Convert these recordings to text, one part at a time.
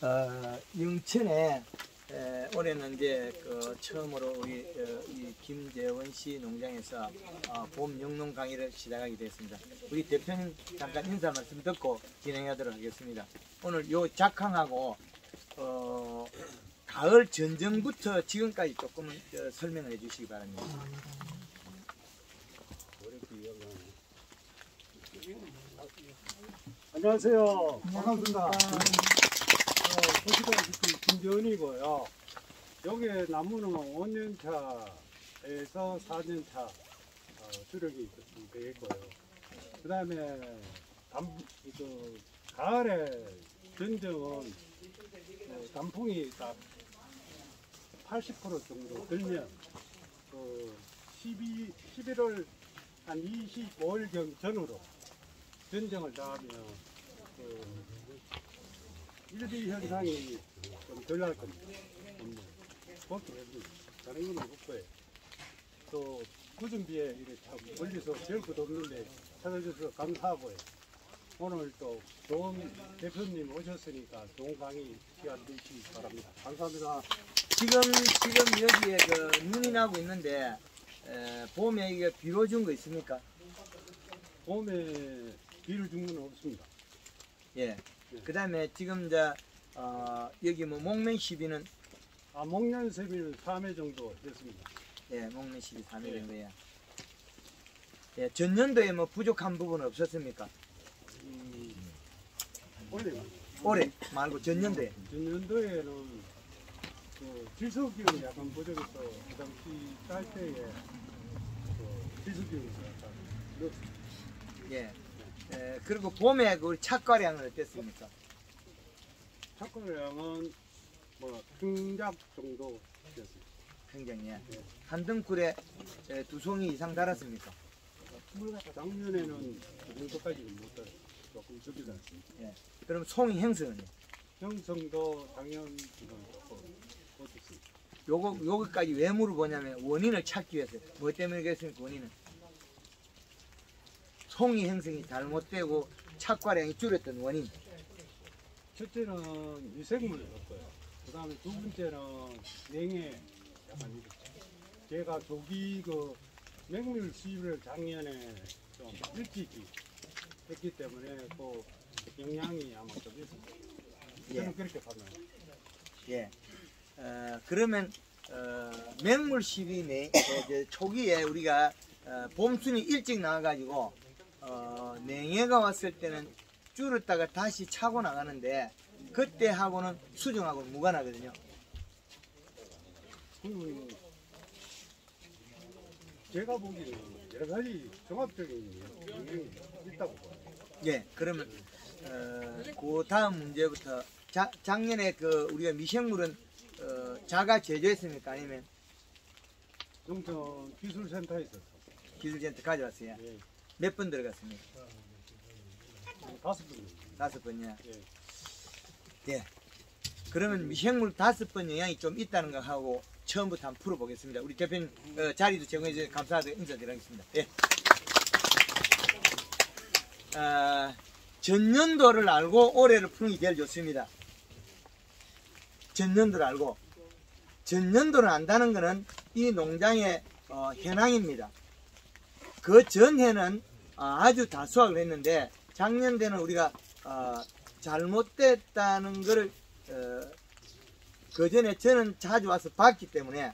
영천에 올해는 이제 처음으로 우리 이 김재원 씨 농장에서 봄 영농 강의를 시작하게 됐습니다. 우리 대표님 잠깐 인사 말씀 듣고 진행하도록 하겠습니다. 오늘 요 작황하고 가을 전정부터 지금까지 조금 설명을 해주시기 바랍니다. 안녕하세요. 반갑습니다. 보시다시피 김재원이고요. 여기 나무는 5년차에서 4년차 주력이 되겠고요. 그 다음에 가을에 전정은 단풍이 딱 80% 정도 들면 11월 한 25일경 전후로 전정을 다 하면 일비 현상이 좀 덜 날 겁니다. 그것도 다른 건 없고요. 또 구준비에 이렇게 참 멀리서 별 것도 없는데 찾아주셔서 감사하고요. 오늘 또 좋은 대표님 오셨으니까 좋은 강의 시간 되시기 바랍니다. 감사합니다. 지금 여기에 눈이 나고 있는데 봄에 이게 비로 준 거 있습니까? 봄에 비를 준 건 없습니다. 예. 그 다음에 지금 여기 목면 시비는 목련 세비는 3회 정도 됐습니다. 예, 목면 시비 3회 정도야. 예, 전년도에 부족한 부분은 없었습니까? 올해 말고 전년도에. 전년도에는 질소기운이 약간 부족해서 그 당시 딸 때에 질소기운이 약간 넣었습니다. 예. 그리고 봄에 그 착과량은 어땠습니까? 착과량은 평작 정도 됐습니다. 굉장히 한 등굴에 2송이 이상 달았습니까? 작년에는 그 정도까지는 못 달았어요. 조금 적게 달았습니다. 예. 그럼 송이 형성은요? 형성도 작년 어떻습니까? 요거까지 왜 물어보냐면 원인을 찾기 위해서. 뭐 때문에 그랬습니까? 원인은 송이 형성이 잘못되고 착과량이 줄었던 원인. 첫째는 미생물을 넣었고요. 그 다음에 두 번째는 냉해 약간 이렇게. 제가 조기 맹물 수입을 작년에 좀 일찍이 했기 때문에 그 영향이 아마 좀 있습니다. 저는 그렇게 판단합니다. 예. 그러면 맹물 시비 초기에 우리가 봄순이 일찍 나와가지고 냉해가 왔을 때는 줄었다가 다시 차고 나가는데 그때 하고는 수정하고는 무관하거든요. 제가 보기에는 여러 가지 종합적인 영향이 있다고 봐요. 예, 그러면 그 다음 문제부터 작년에 우리가 미생물은 자가 제조했습니까? 아니면 농촌 기술센터에서 기술센터 가져왔어요? 예. 몇 번 들어갔습니까? 5번. 5번이요. 예. 예. 그러면 미생물 5번 영향이 좀 있다는 거 하고 처음부터 한번 풀어보겠습니다. 우리 대표님 자리도 제공해 주셔서 감사하게 인사드리겠습니다. 예. 전년도를 알고 올해를 푸는 게 제일 좋습니다. 전년도를 알고. 전년도를 안다는 것은 이 농장의 현황입니다. 그 전해는 아주 다수확을 했는데 작년에는 우리가 잘못됐다는 것을 그 전에 저는 자주 와서 봤기 때문에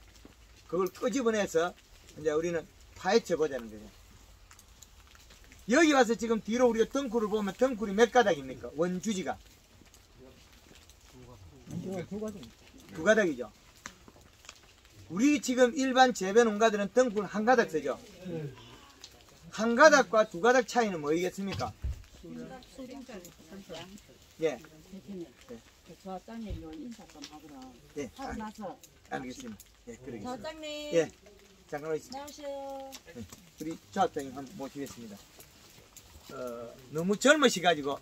그걸 끄집어내서 이제 우리는 파헤쳐 보자는 거죠. 여기 와서 지금 뒤로 우리가 덩굴을 보면 덩굴이 몇 가닥입니까? 원주지가 두 가닥이죠. 우리 지금 일반 재배 농가들은 덩굴 한 가닥 쓰죠. 한 가닥과 두 가닥 차이는 뭐이겠습니까? 예. 조합장님 요 인사 좀 하고요. 예. 하고 나서 알겠습니다. 예, 그러겠습니다. 조합장님. 예. 잠깐 오겠습니다. 안녕하세요. 우리 조합장님 한번 모시겠습니다. 너무 젊으시가지고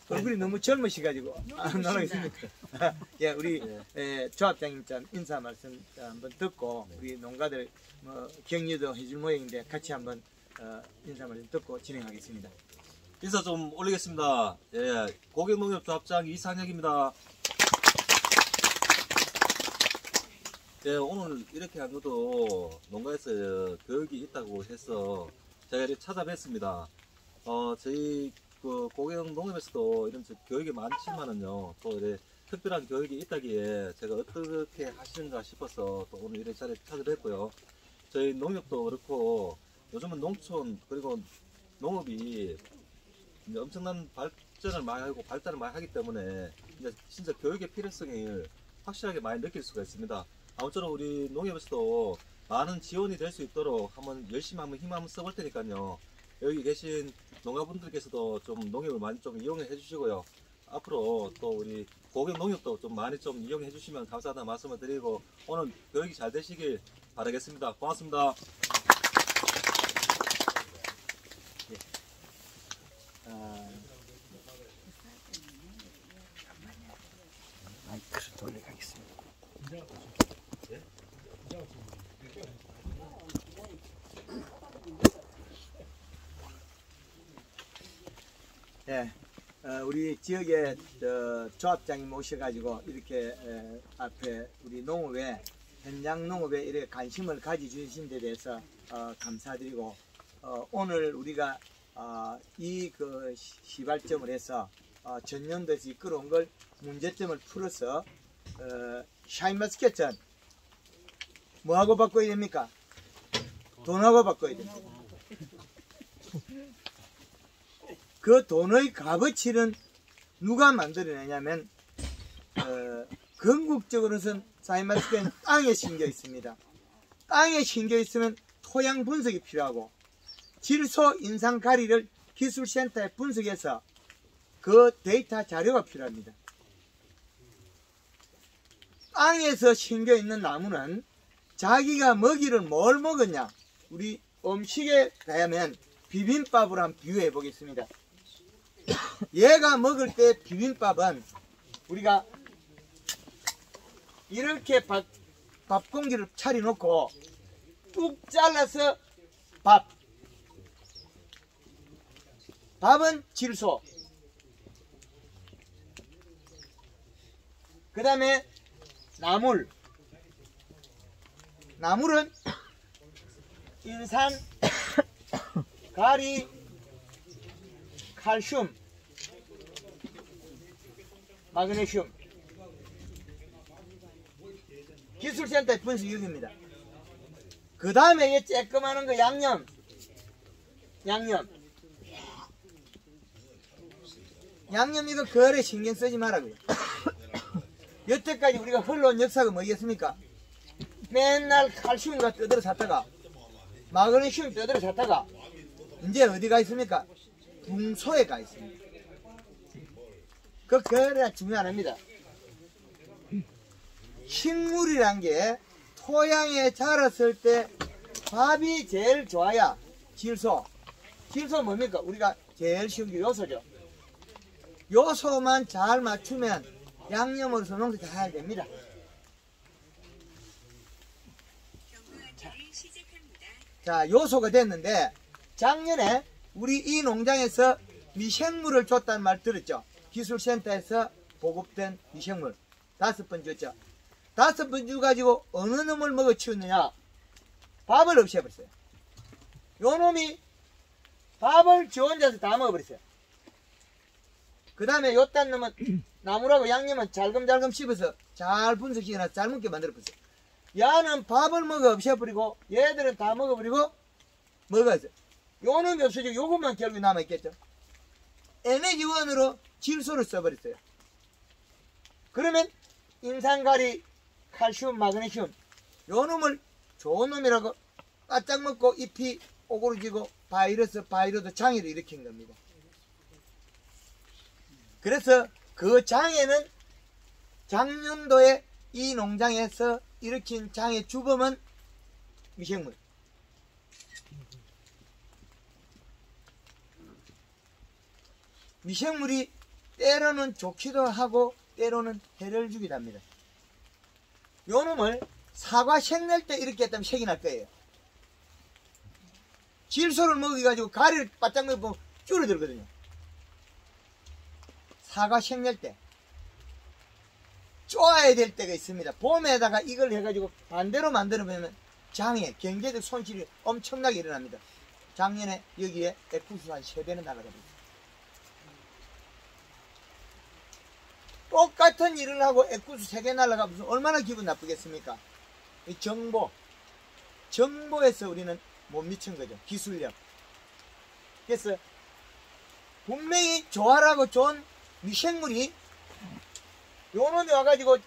얼굴이 너무 젊으시가지고 안 나가겠습니까? 예, 우리 조합장님 참 인사 말씀 한번 듣고 우리 농가들 격려도 해줄 모양인데 같이 한번 인사 말씀 듣고 진행하겠습니다. 인사 좀 올리겠습니다. 예, 고객농협조합장 이상혁입니다. 예, 오늘 이렇게 한 것도 농가에서 교육이 있다고 해서 제가 이렇게 찾아뵀습니다. 저희 그 고객농협에서도 이런 교육이 많지만은요, 또 이렇게 특별한 교육이 있다기에 제가 어떻게 하시는가 싶어서 또 오늘 이런 자리에 찾아뵙고요. 저희 농협도 그렇고 요즘은 농촌 그리고 농업이 이제 엄청난 발전을 많이 하고 발달을 많이 하기 때문에 이제 진짜 교육의 필요성을 확실하게 많이 느낄 수가 있습니다. 아무쪼록 우리 농협에서도 많은 지원이 될 수 있도록 열심히 힘 한번 써볼 테니까요. 여기 계신 농가분들께서도 좀 농협을 많이 좀 이용해 주시고요. 앞으로 또 우리 고객 농협도 좀 많이 좀 이용해 주시면 감사하다는 말씀을 드리고 오늘 교육이 잘 되시길 바라겠습니다. 고맙습니다. 마이크를 돌려가겠습니다. 네, 우리 지역의 조합장님 모셔가지고 이렇게 앞에 우리 농업에 현장 농업에 이렇게 관심을 가져주신 데 대해서 감사드리고 오늘 우리가 이 그 시발점을 해서 전년도에서 이끌어온 걸 문제점을 풀어서 샤인머스켓은 뭐하고 바꿔야 됩니까? 돈하고 바꿔야 됩니다. 그 돈의 값어치는 누가 만들어내냐면 건국적으로는 샤인머스켓은 땅에 심겨 있습니다. 땅에 심겨 있으면 토양 분석이 필요하고 질소 인상 가리를 기술센터에 분석해서 그 데이터 자료가 필요합니다. 땅에서 심겨 있는 나무는 자기가 먹이를 뭘 먹었냐? 우리 음식에 가면 비빔밥을 한번 비유해 보겠습니다. 얘가 먹을 때 비빔밥은 우리가 이렇게 밥 공기를 차려놓고 뚝 잘라서 밥은 질소, 그 다음에 나물은 인산, 가리, 칼슘, 마그네슘. 기술센터의 분석 여기입니다. 그 다음에 이 쬐끄마한 거 양념. 양념 이거 거래 신경 쓰지 말라고요. 여태까지 우리가 흘러온 역사가 뭐겠습니까? 맨날 칼슘과 떠들어 샀다가 마그네슘 떠들어 샀다가 이제 어디가 있습니까? 붕소에 가 있습니다. 그 거래가 중요합니다. 식물이란 게 토양에 자랐을 때 밥이 제일 좋아야 질소 뭡니까? 우리가 제일 쉬운 게 요소죠. 요소만 잘 맞추면 양념으로서 농사 잘 됩니다. 자, 요소가 됐는데 작년에 우리 이 농장에서 미생물을 줬다는 말 들었죠? 기술센터에서 보급된 미생물 5번 줬죠. 5번 줘가지고 어느 놈을 먹어 치웠느냐? 밥을 없애버렸어요. 요 놈이 밥을 지 혼자서 다 먹어버렸어요. 그 다음에 요딴 놈은 나물하고 양념은 잘금잘금 씹어서 잘 분석시켜서 잘 먹게 만들어버렸어요. 야는 밥을 먹어 없애버리고 얘들은 다 먹어버리고 먹었어요. 요 놈이 없어지고 요것만 결국에 남아있겠죠. 에너지원으로 질소를 써버렸어요. 그러면 인산가리, 칼슘, 마그네슘 요 놈을 좋은 놈이라고 바짝 먹고 잎이 오그러지고 바이러스 장애를 일으킨 겁니다. 그래서 그 장애는 작년도에 이 농장에서 일으킨 장애 주범은 미생물. 미생물이 때로는 좋기도 하고 때로는 해를 주기도 합니다. 요 놈을 사과 색 낼 때 이렇게 했다면 색이 날 거예요. 질소를 먹여가지고 가리를 바짝 먹으면 줄어들거든요. 사과 생낼 때 쪼아야 될 때가 있습니다. 봄에다가 이걸 해가지고 반대로 만들어보면 장에 경제적 손실이 엄청나게 일어납니다. 작년에 여기에 액구수 한 3배는 나가거든요. 똑같은 일을 하고 액구수 3개 날아가면 얼마나 기분 나쁘겠습니까? 이 정보에서 우리는 못 미친 거죠. 기술력. 그래서 분명히 조화라고 좋은 미생물이 요놈이 와가지고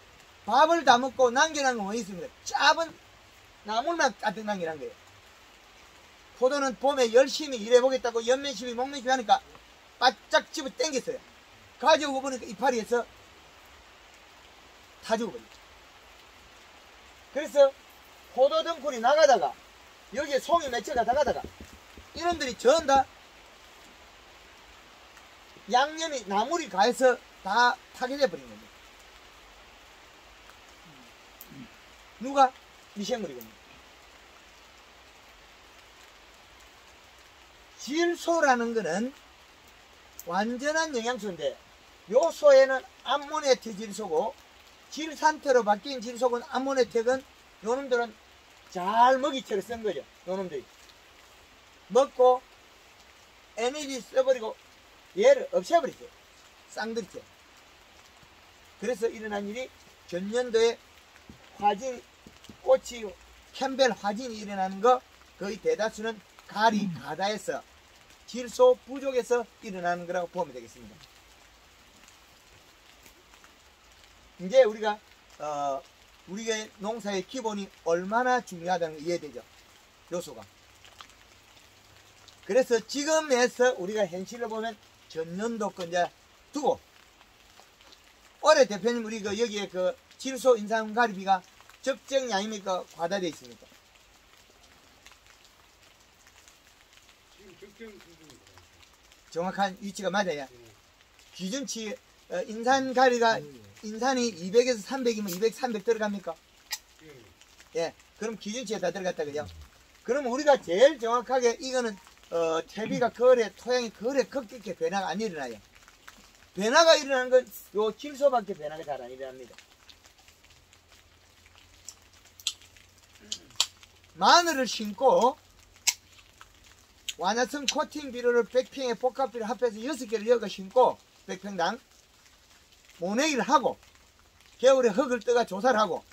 밥을 다 먹고 남겨놓은 건 뭐 있습니까? 짧은 나물만 가득 남겨놓은 거예요. 포도는 봄에 열심히 일해보겠다고 연면시비 목면시비 하니까 바짝 집어 당겼어요. 가져오고 보니까 이파리에서 다 죽어버렸죠. 그래서 포도 덩굴이 나가다가 여기에 송이 맺혀가 나가다가 이놈들이 전부 다 양념이 나물이 가해서 다 파괴돼 버린 겁니다. 누가? 미생물이거든요. 질소라는 거는 완전한 영양소인데 요 소에는 암모니아트 질소고 질 상태로 바뀐 질소군 암모니아트는 요놈들은 잘 먹이처럼 쓴 거죠. 요놈들이 먹고 에너지 써버리고 얘를 없애버리죠. 쌍들이죠. 그래서 일어난 일이 전년도에 화진 꽃이 캠벨 화진이 일어나는 거 거의 대다수는 가리 가다에서 질소 부족에서 일어나는 거라고 보면 되겠습니다. 이제 우리가 우리의 농사의 기본이 얼마나 중요하다는 걸 이해되죠. 요소가. 그래서 지금에서 우리가 현실을 보면 전년도 거 이제 두고 올해 대표님 우리 그 여기에 그 질소 인상 가리비가 적정량입니까? 과다되어 있습니까? 지금 적정 수준입니다. 정확한 위치가 맞아요. 기준치 인산 가리가 인산이 200에서 300이면 200, 300 들어갑니까? 예, 그럼 기준치에 다 들어갔다 그죠? 그럼 우리가 제일 정확하게 이거는 퇴비가 거래, 토양이 거래 급격히 변화가 안 일어나요. 변화가 일어나는 건 요 질소밖에 변화가 잘 안 일어납니다. 마늘을 심고 완화성 코팅 비료를 100평에 복합 비료 합해서 6개를 여가 심고 100평당 모내기를 하고 겨울에 흙을 떠가 조사를 하고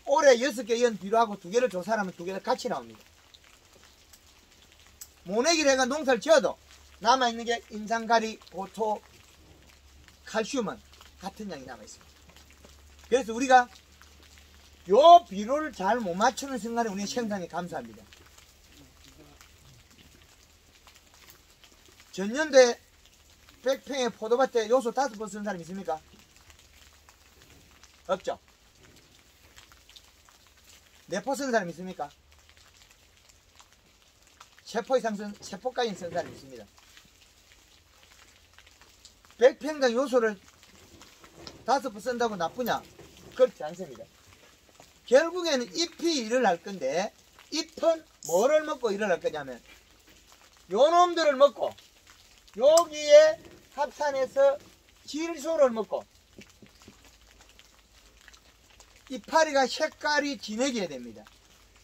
올해 6개 연 비료하고 2개를 조사를 하면 2개가 같이 나옵니다. 모내기를 해가 농사를 지어도 남아있는 게 인산가리, 보토, 칼슘은 같은 양이 남아있습니다. 그래서 우리가 요 비료를 잘 못 맞추는 순간에 우리는 생산이 감소합니다. 전년도에 100평의 포도밭에 요소 5번 쓰는 사람 있습니까? 없죠? 4포 쓰는 사람 있습니까? 3포 이상 쓴, 3포까지 쓰는 사람이 있습니다. 100평당 요소를 5번 쓴다고 나쁘냐? 그렇지 않습니다. 결국에는 잎이 일을 할 건데, 잎은 뭐를 먹고 일을 할 거냐면, 요 놈들을 먹고, 여기에 합산해서 질소를 먹고, 이파리가 색깔이 진해져야 됩니다.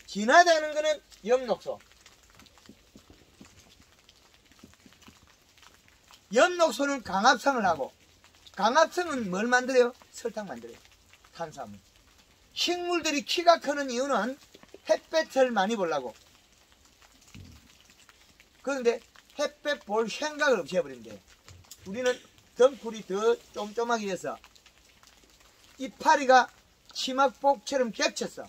진하다는 것은 엽록소. 엽록소는 강합성을 하고, 강합성은 뭘 만들어요? 설탕 만들어요. 탄수화물. 식물들이 키가 크는 이유는 햇볕을 많이 보려고. 그런데 햇볕 볼 생각을 없애버리면 돼요. 우리는 덩굴이 더 쫌쫌하게 해서 이파리가 치막복처럼 겹쳤어.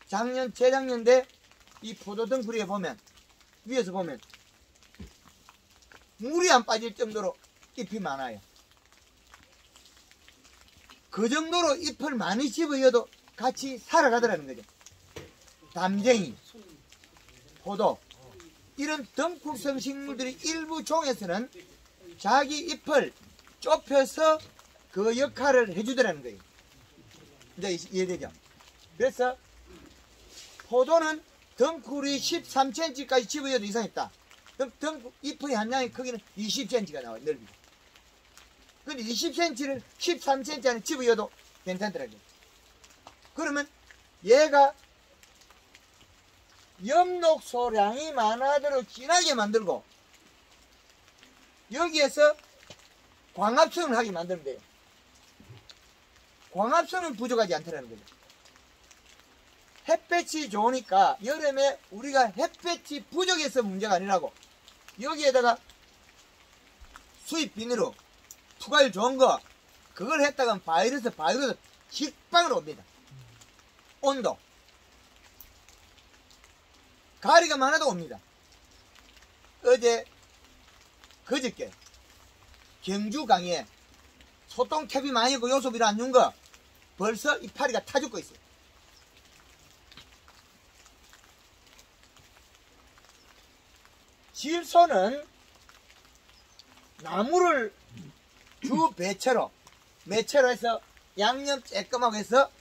작년, 재작년 때 이 포도 덩굴에 보면, 위에서 보면 물이 안 빠질 정도로 잎이 많아요. 그 정도로 잎을 많이 집어여도 같이 살아가더라는 거죠. 담쟁이, 포도, 이런 덩굴성 식물들이 일부 종에서는 자기 잎을 좁혀서 그 역할을 해주더라는 거예요. 이제 이해되죠? 그래서 포도는 덩굴이 13cm까지 집어여도 이상 있다. 그럼 잎의 한 양의 크기는 20cm가 나와요. 넓이가. 근데 20cm를 13cm 안에 집어여도 괜찮더라고요. 그러면 얘가 엽록소량이 많아도록 진하게 만들고 여기에서 광합성을 하게 만들면 돼요. 광합성은 부족하지 않다는 거죠. 햇볕이 좋으니까 여름에 우리가 햇볕이 부족해서 문제가 아니라고 여기에다가 수입 비닐로 투과율 좋은 거 그걸 했다가 바이러스 직방으로 옵니다. 온도 가리가 많아도 옵니다. 그저께 경주강에 소똥캡이 많이 있고 요소비를 안 준 거 벌써 이파리가 타 죽고 있어요. 질소는 나무를 주 매체로 해서 양념 쬐끔하고 해서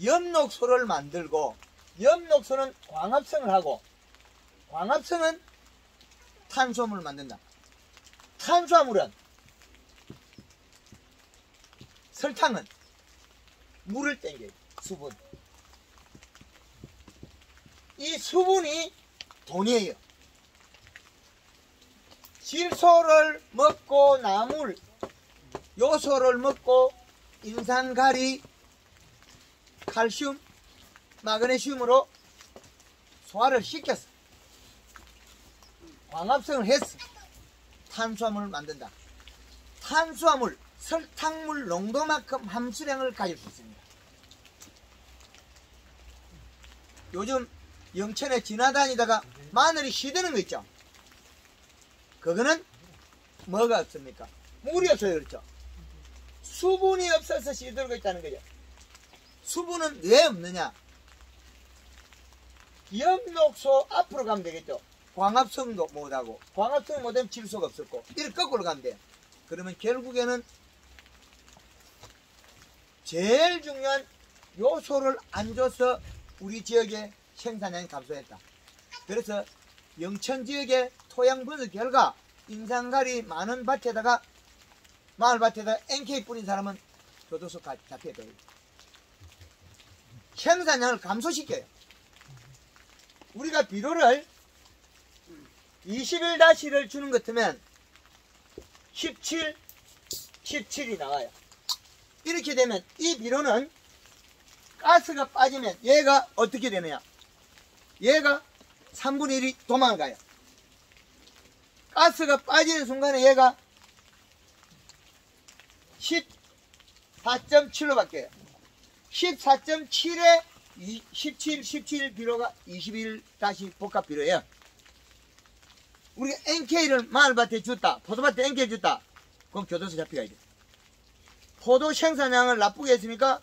엽록소를 만들고 엽록소는 광합성을 하고 광합성은 탄수화물을 만든다. 탄수화물은 설탕은 물을 땡겨요. 수분. 이 수분이 돈이에요. 질소를 먹고 나물 요소를 먹고 인산가리 칼슘 마그네슘으로 소화를 시켰어. 광합성을 했어. 탄수화물을 만든다. 탄수화물 설탕물 농도만큼 함수량을 가질 수 있습니다. 요즘 영천에 지나다니다가 마늘이 시드는 거 있죠. 그거는 뭐가 없습니까? 물이 없어요. 그렇죠. 수분이 없어서 시들고 있다는 거죠. 수분은 왜 없느냐? 엽록소 앞으로 가면 되겠죠. 광합성도 못하고 광합성 못하면 질소가 없을 거고 이렇게 거꾸로 가면 돼요. 그러면 결국에는 제일 중요한 요소를 안 줘서 우리 지역의 생산량이 감소했다. 그래서 영천 지역의 토양 분석 결과 인산가리 많은 밭에다가 마을밭에다가 NK 뿌린 사람은 교도소 잡혀야 돼요. 생산량을 감소시켜요. 우리가 비료를 21-를 주는 것 같으면 17이 나와요. 이렇게 되면 이 비료는 가스가 빠지면 얘가 어떻게 되느냐? 얘가 3분의 1이 도망가요. 가스가 빠지는 순간에 얘가 14.7로 바뀌어요. 14.7에 17 비료가 21 복합 비료예요. 우리가 NK를 마을밭에 줬다. 포도밭에 NK 줬다. 그럼 교도소 잡혀가야 돼. 포도 생산량을 나쁘게 했으니까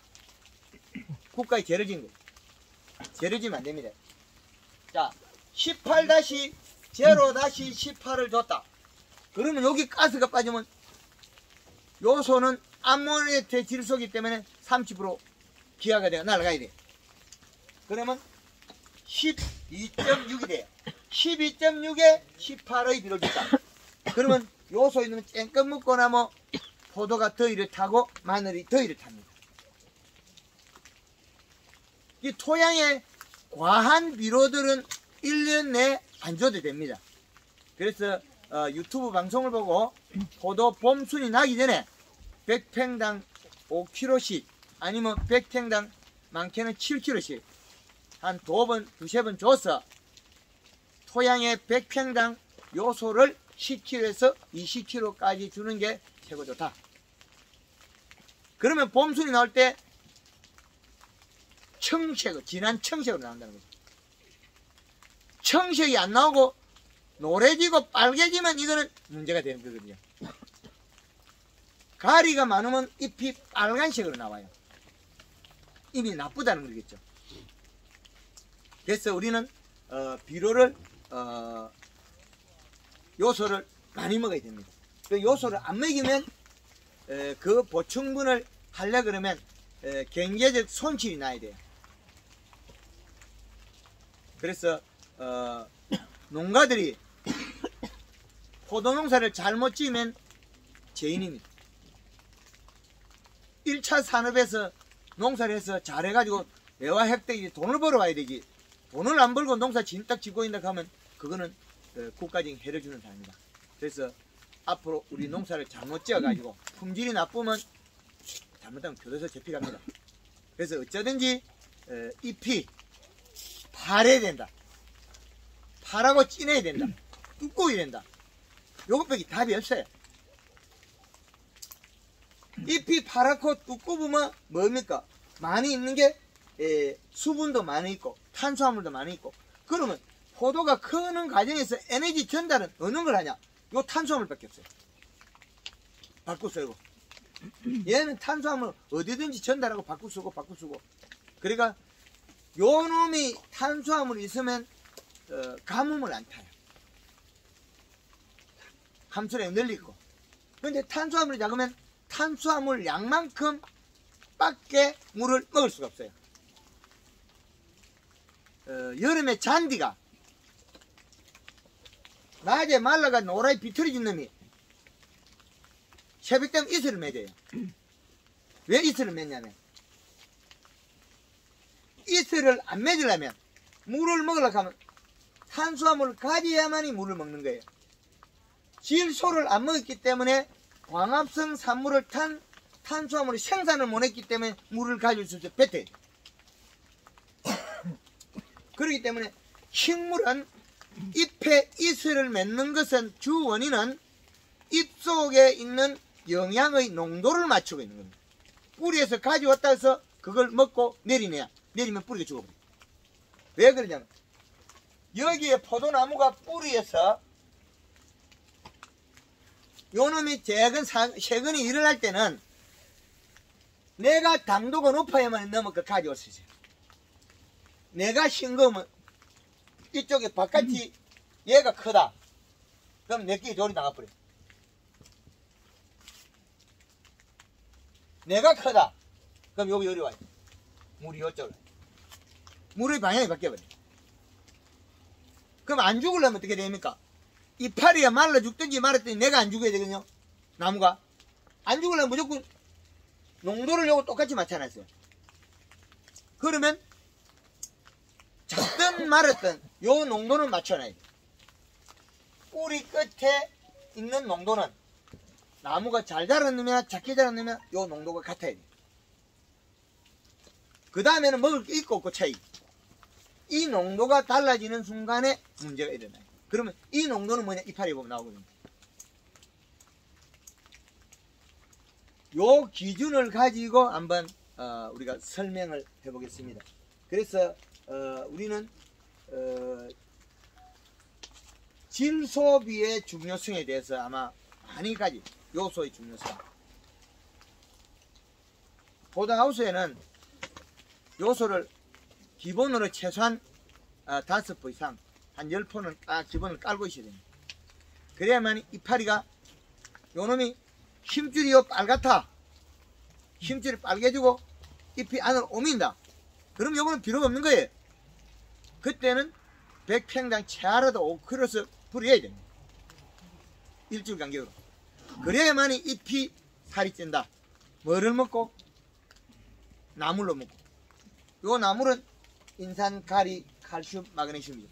국가에 죄를 진 거예요. 죄를 지면 안 됩니다. 자, 18-0-18을 줬다. 그러면 여기 가스가 빠지면 요소는 암모니아트 질소이기 때문에 30% 기하가 되어 날아가야 돼. 그러면 12.6이 돼요. 12.6에 18의 비를 줬다. 그러면 요소 있는 거 쨍끔 먹고 나면 포도가 더위를 타고 마늘이 더위를 탑니다. 이 토양에 과한 비료들은 1년 내에 안 줘도 됩니다. 그래서 유튜브 방송을 보고 포도 봄순이 나기 전에 100평당 5kg씩 아니면 100평당 많게는 7kg씩 한 2번, 2-3번 줘서 토양에 100평당 요소를 10kg에서 20kg까지 주는 게 최고 좋다. 그러면 봄순이 나올 때 청색으로, 진한 청색으로 나온다는 거죠. 청색이 안 나오고 노래지고 빨개지면 이거는 문제가 되는 거거든요. 가리가 많으면 잎이 빨간색으로 나와요. 잎이 나쁘다는 거겠죠. 그래서 우리는 비료를 요소를 많이 먹어야 됩니다. 그 요소를 안 먹이면 그 보충분을 하려 그러면 경제적 손실이 나야 돼요. 그래서 농가들이 포도 농사를 잘못 지으면 죄인입니다. 1차 산업에서 농사를 해서 잘해가지고 내와 획득이 돈을 벌어와야 되지. 돈을 안 벌고 농사 진딱 짓고 있다 하면 그거는 국가적인 해를 주는 사람입니다. 그래서 앞으로 우리 농사를 잘못 지어가지고 품질이 나쁘면 잘못하면 교도소 잡혀갑니다. 그래서 어쩌든지 잎이 파래야 된다. 파라고 찐해야 된다. 두꺼워야 된다. 요것밖에 답이 없어요. 잎이 파랗고 두꺼우면 뭡니까? 많이 있는 게 수분도 많이 있고 탄수화물도 많이 있고, 그러면 포도가 크는 과정에서 에너지 전달은 어느 걸 하냐? 요 탄수화물밖에 없어요. 바꾸 쓰고. 얘는 탄수화물 어디든지 전달하고 바꾸 쓰고. 그러니까 요 놈이 탄수화물이 있으면 가뭄을 안 타요. 함수량이 늘리고. 근데 탄수화물이 작으면 탄수화물 양만큼 밖에 물을 먹을 수가 없어요. 여름에 잔디가 낮에 말라가 노랗게 비틀어진 놈이 새벽 되면 이슬을 맺어요. 왜 이슬을 맺냐면, 이슬을 안 맺으려면 물을 먹으려고 하면 탄수화물을 가져야만이 물을 먹는 거예요. 질소를 안 먹었기 때문에 광합성 산물을 탄수화물이 생산을 못했기 때문에 물을 가질 수 있어 뱉어야 돼. 그렇기 때문에 식물은 잎에 이슬을 맺는 것은 주 원인은 잎 속에 있는 영양의 농도를 맞추고 있는 겁니다. 뿌리에서 가져왔다 해서 그걸 먹고 내리면 뿌리가 죽어버려요. 왜 그러냐면, 여기에 포도나무가 뿌리에서 요놈이 세근이 일어날 때는 내가 당도가 높아야만 넘어 그 가져올 수 있어요. 내가 싱거우면 이쪽에 바깥이 얘가 크다. 그럼 내끼리 돌이 나가버려. 내가 크다. 그럼 여기 와요. 물이 이쪽으로. 물의 방향이 바뀌어버려. 그럼 안 죽으려면 어떻게 됩니까? 이파리가 말라 죽든지 말았든지 내가 안 죽어야 되거든요. 나무가. 안 죽으려면 무조건 농도를 요거 똑같이 맞춰놨어요. 그러면 작든 말았든 요 농도는 맞춰놔야 돼. 뿌리 끝에 있는 농도는 나무가 잘 자랐느냐 작게 자랐느냐 요 농도가 같아야 돼. 그 다음에는 먹을 게 있고 없고 차이. 이 농도가 달라지는 순간에 문제가 일어나요. 그러면 이 농도는 뭐냐? 이파리 보면 나오거든요. 요 기준을 가지고 한번 우리가 설명을 해보겠습니다. 그래서 우리는 질소비의 중요성에 대해서 아마 많이 가지 요소의 중요성. 포도하우스에는 요소를 기본으로 최소한 5포 이상 한 10포는 딱 기본을 깔고 있어야 됩니다. 그래야만 이파리가 요놈이 힘줄이 빨갛다. 힘줄이 빨개지고 잎이 안으로 오민다. 그럼 요거는 필요가 없는 거예요. 그때는 100평당 채하라도 5kg씩 뿌려야 됩니다. 일주일 간격으로. 그래야만이 잎이 살이 찐다. 뭐를 먹고? 나물로 먹고. 요 나물은 인산, 가리, 칼슘, 마그네슘이죠.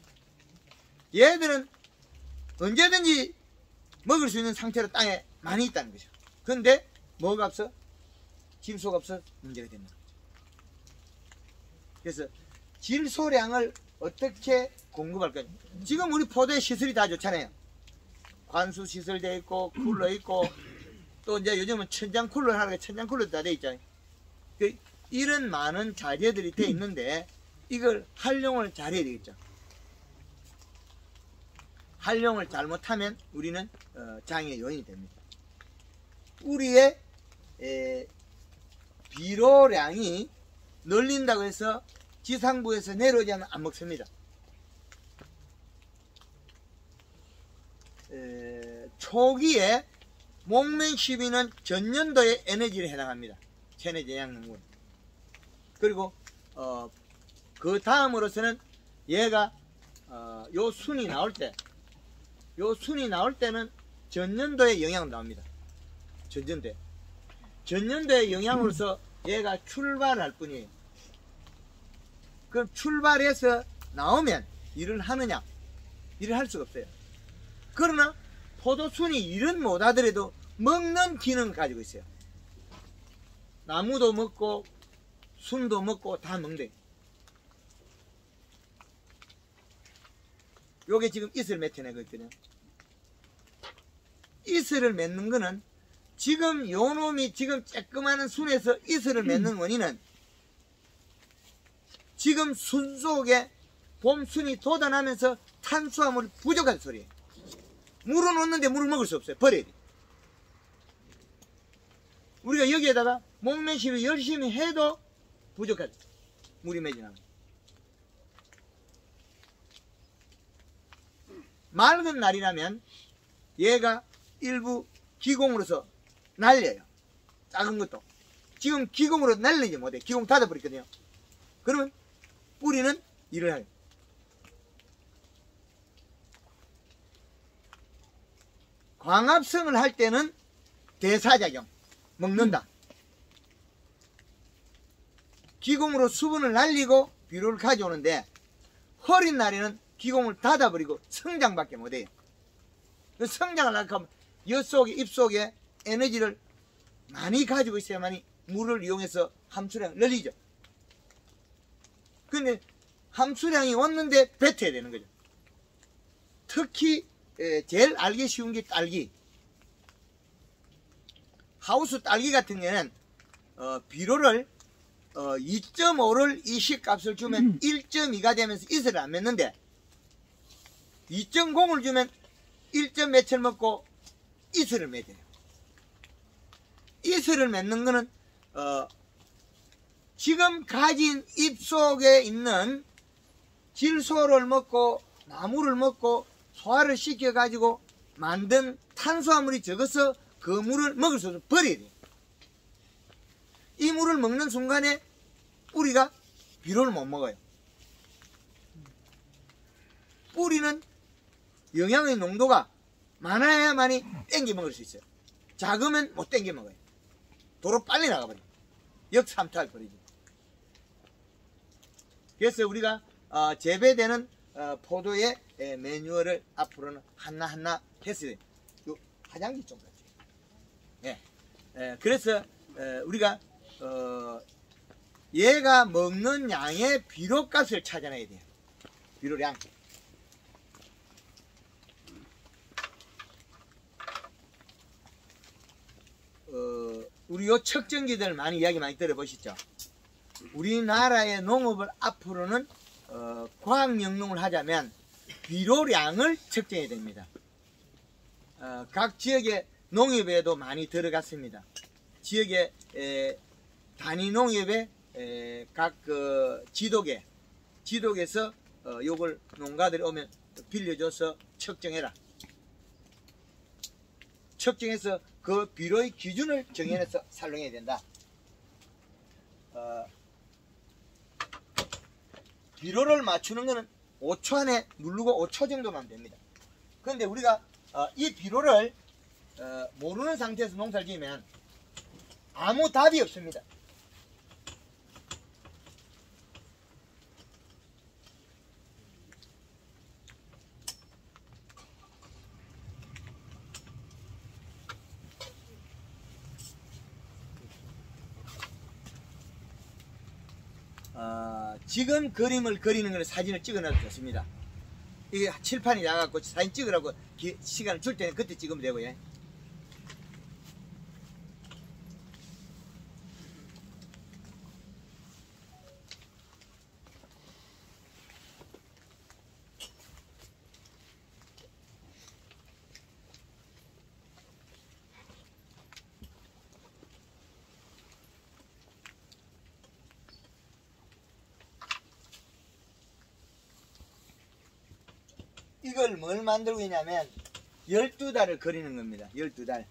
얘들은 언제든지 먹을 수 있는 상태로 땅에 많이 있다는 거죠. 그런데 뭐가 없어? 질소가 없어 문제가 됩니다. 그래서 질소량을 어떻게 공급할 거냐. 지금 우리 포도에 시설이 다 좋잖아요. 관수 시설 돼 있고 쿨러 있고 또 이제 요즘은 천장 쿨러 하라고 천장 쿨러도 다 돼 있잖아요. 이런 많은 자재들이 돼 있는데 이걸 활용을 잘해야 되겠죠. 활용을 잘못하면 우리는 장애 요인이 됩니다. 뿌리의 비료량이 늘린다고 해서 지상부에서 내려오지 않으면 안 먹습니다. 초기에 목면 시비는 전년도의 에너지를 해당합니다. 체내 영양분. 그리고 그 다음으로서는 얘가 요 순이 나올 때는 전년도의 영향으로 나옵니다. 전전대. 전년도의 영향으로서 얘가 출발할 뿐이에요. 그럼 출발해서 나오면 일을 하느냐? 일을 할 수가 없어요. 그러나 포도순이 일은 못하더라도 먹는 기능을 가지고 있어요. 나무도 먹고 순도 먹고 다 먹는데, 요게 지금 이슬 맺혀내고 있거든요. 이슬을 맺는 거는 지금 요 놈이 지금 쬐끄마한 순에서 이슬을 맺는 원인은 지금 순 속에 봄순이 돋아나면서 탄수화물이 부족한 소리예요. 물은 넣는데 물을 먹을 수 없어요. 버려야 돼. 우리가 여기에다가 목매시를 열심히 해도 부족하죠. 물이 맺어나가요. 맑은 날이라면 얘가 일부 기공으로서 날려요. 작은 것도. 지금 기공으로 날리지 못해. 기공 닫아버렸거든요. 그러면 뿌리는 일을 해요. 광합성을 할 때는 대사작용, 먹는다. 기공으로 수분을 날리고 비료를 가져오는데 흐린 날에는 기공을 닫아버리고 성장밖에 못해요. 성장을 하려고 하면 엿속에 입속에 에너지를 많이 가지고 있어야만이 물을 이용해서 함수량을 늘리죠. 근데 함수량이 왔는데 뱉어야 되는 거죠. 특히 제일 알기 쉬운 게 딸기. 하우스 딸기 같은 경우에는 비료를 2.5를 이식값을 주면 1.2가 되면서 이슬을 안 맺는데 2.0을 주면 1점 몇을 먹고 이슬을 맺어요. 이슬을 맺는 거는 지금 가진 잎 속에 있는 질소를 먹고 나무를 먹고 소화를 시켜 가지고 만든 탄수화물이 적어서 그 물을 먹을 수 없어 버려야 돼요. 이 물을 먹는 순간에 뿌리가 비료를 못 먹어요. 뿌리는 영양의 농도가 많아야만이 땡겨 먹을 수 있어요. 작으면 못 땡겨 먹어요. 도로 빨리 나가버려요. 역삼투할 버리죠. 그래서 우리가 재배되는 포도의 매뉴얼을 앞으로는 하나하나 했어요. 요 화장지 좀 가지고. 예. 그래서 우리가 얘가 먹는 양의 비료값을 찾아내야 돼요. 비료량. 우리 요 측정기들 많이 이야기 많이 들어보시죠. 우리나라의 농업을 앞으로는 과학영농을 하자면 비료량을 측정해야 됩니다. 각 지역의 농협에도 많이 들어갔습니다. 지역의 단위 농협의 각 지독에서 요걸 농가들이 오면 빌려줘서 측정해라. 측정해서 그 비료의 기준을 정해내서 사용해야 된다. 비료를 맞추는 거는 5초 안에 누르고 5초 정도만 됩니다. 그런데 우리가 이 비료를 모르는 상태에서 농사를 지으면 아무 답이 없습니다. 지금 그림을 그리는 걸 사진을 찍어놔도 좋습니다. 이게 칠판이 나가고 사진 찍으라고 시간을 줄 때는 그때 찍으면 되고요. 이걸 뭘 만들고 있냐면 12달을 그리는 겁니다. 12달.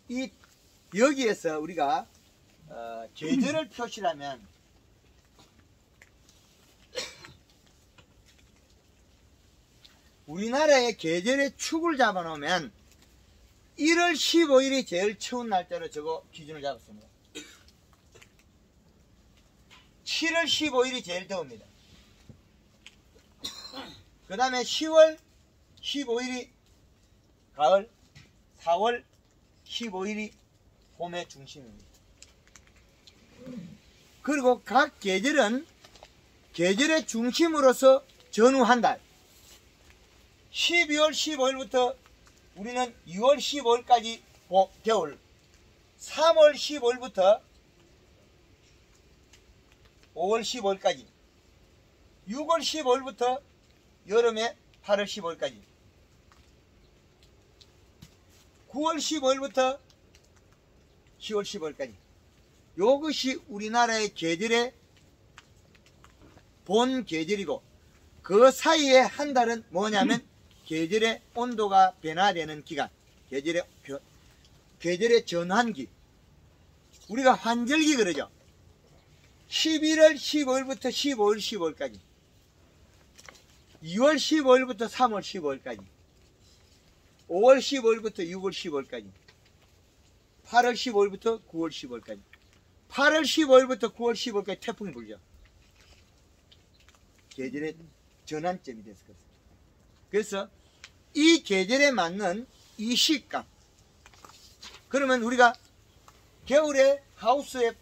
이 여기에서 우리가 계절을 표시하면 우리나라의 계절의 축을 잡아놓으면 1월 15일이 제일 추운 날짜로 저거 기준을 잡았습니다. 7월 15일이 제일 더웁니다. 그 다음에 10월 15일이 가을, 4월 15일이 봄의 중심입니다. 그리고 각 계절은 계절의 중심으로서 전후한 달. 12월 15일부터 우리는 2월 15일까지 겨울, 3월 15일부터 5월 15일까지, 6월 15일부터 여름에 8월 15일까지, 9월 15일부터 10월 15일까지. 이것이 우리나라의 계절의 본 계절이고, 그 사이에 한 달은 뭐냐면 계절의 온도가 변화되는 기간, 계절의 전환기. 우리가 환절기 그러죠. 11월 15일부터 15일 15일까지, 2월 15일부터 3월 15일까지, 5월 15일부터 6월 15일까지, 8월 15일부터 9월 15일까지. 8월 15일부터 9월 15일까지 태풍이 불죠. 계절의 전환점이 됐을 것입니다. 그래서 이 계절에 맞는 이 시간, 그러면 우리가 겨울에 하우스에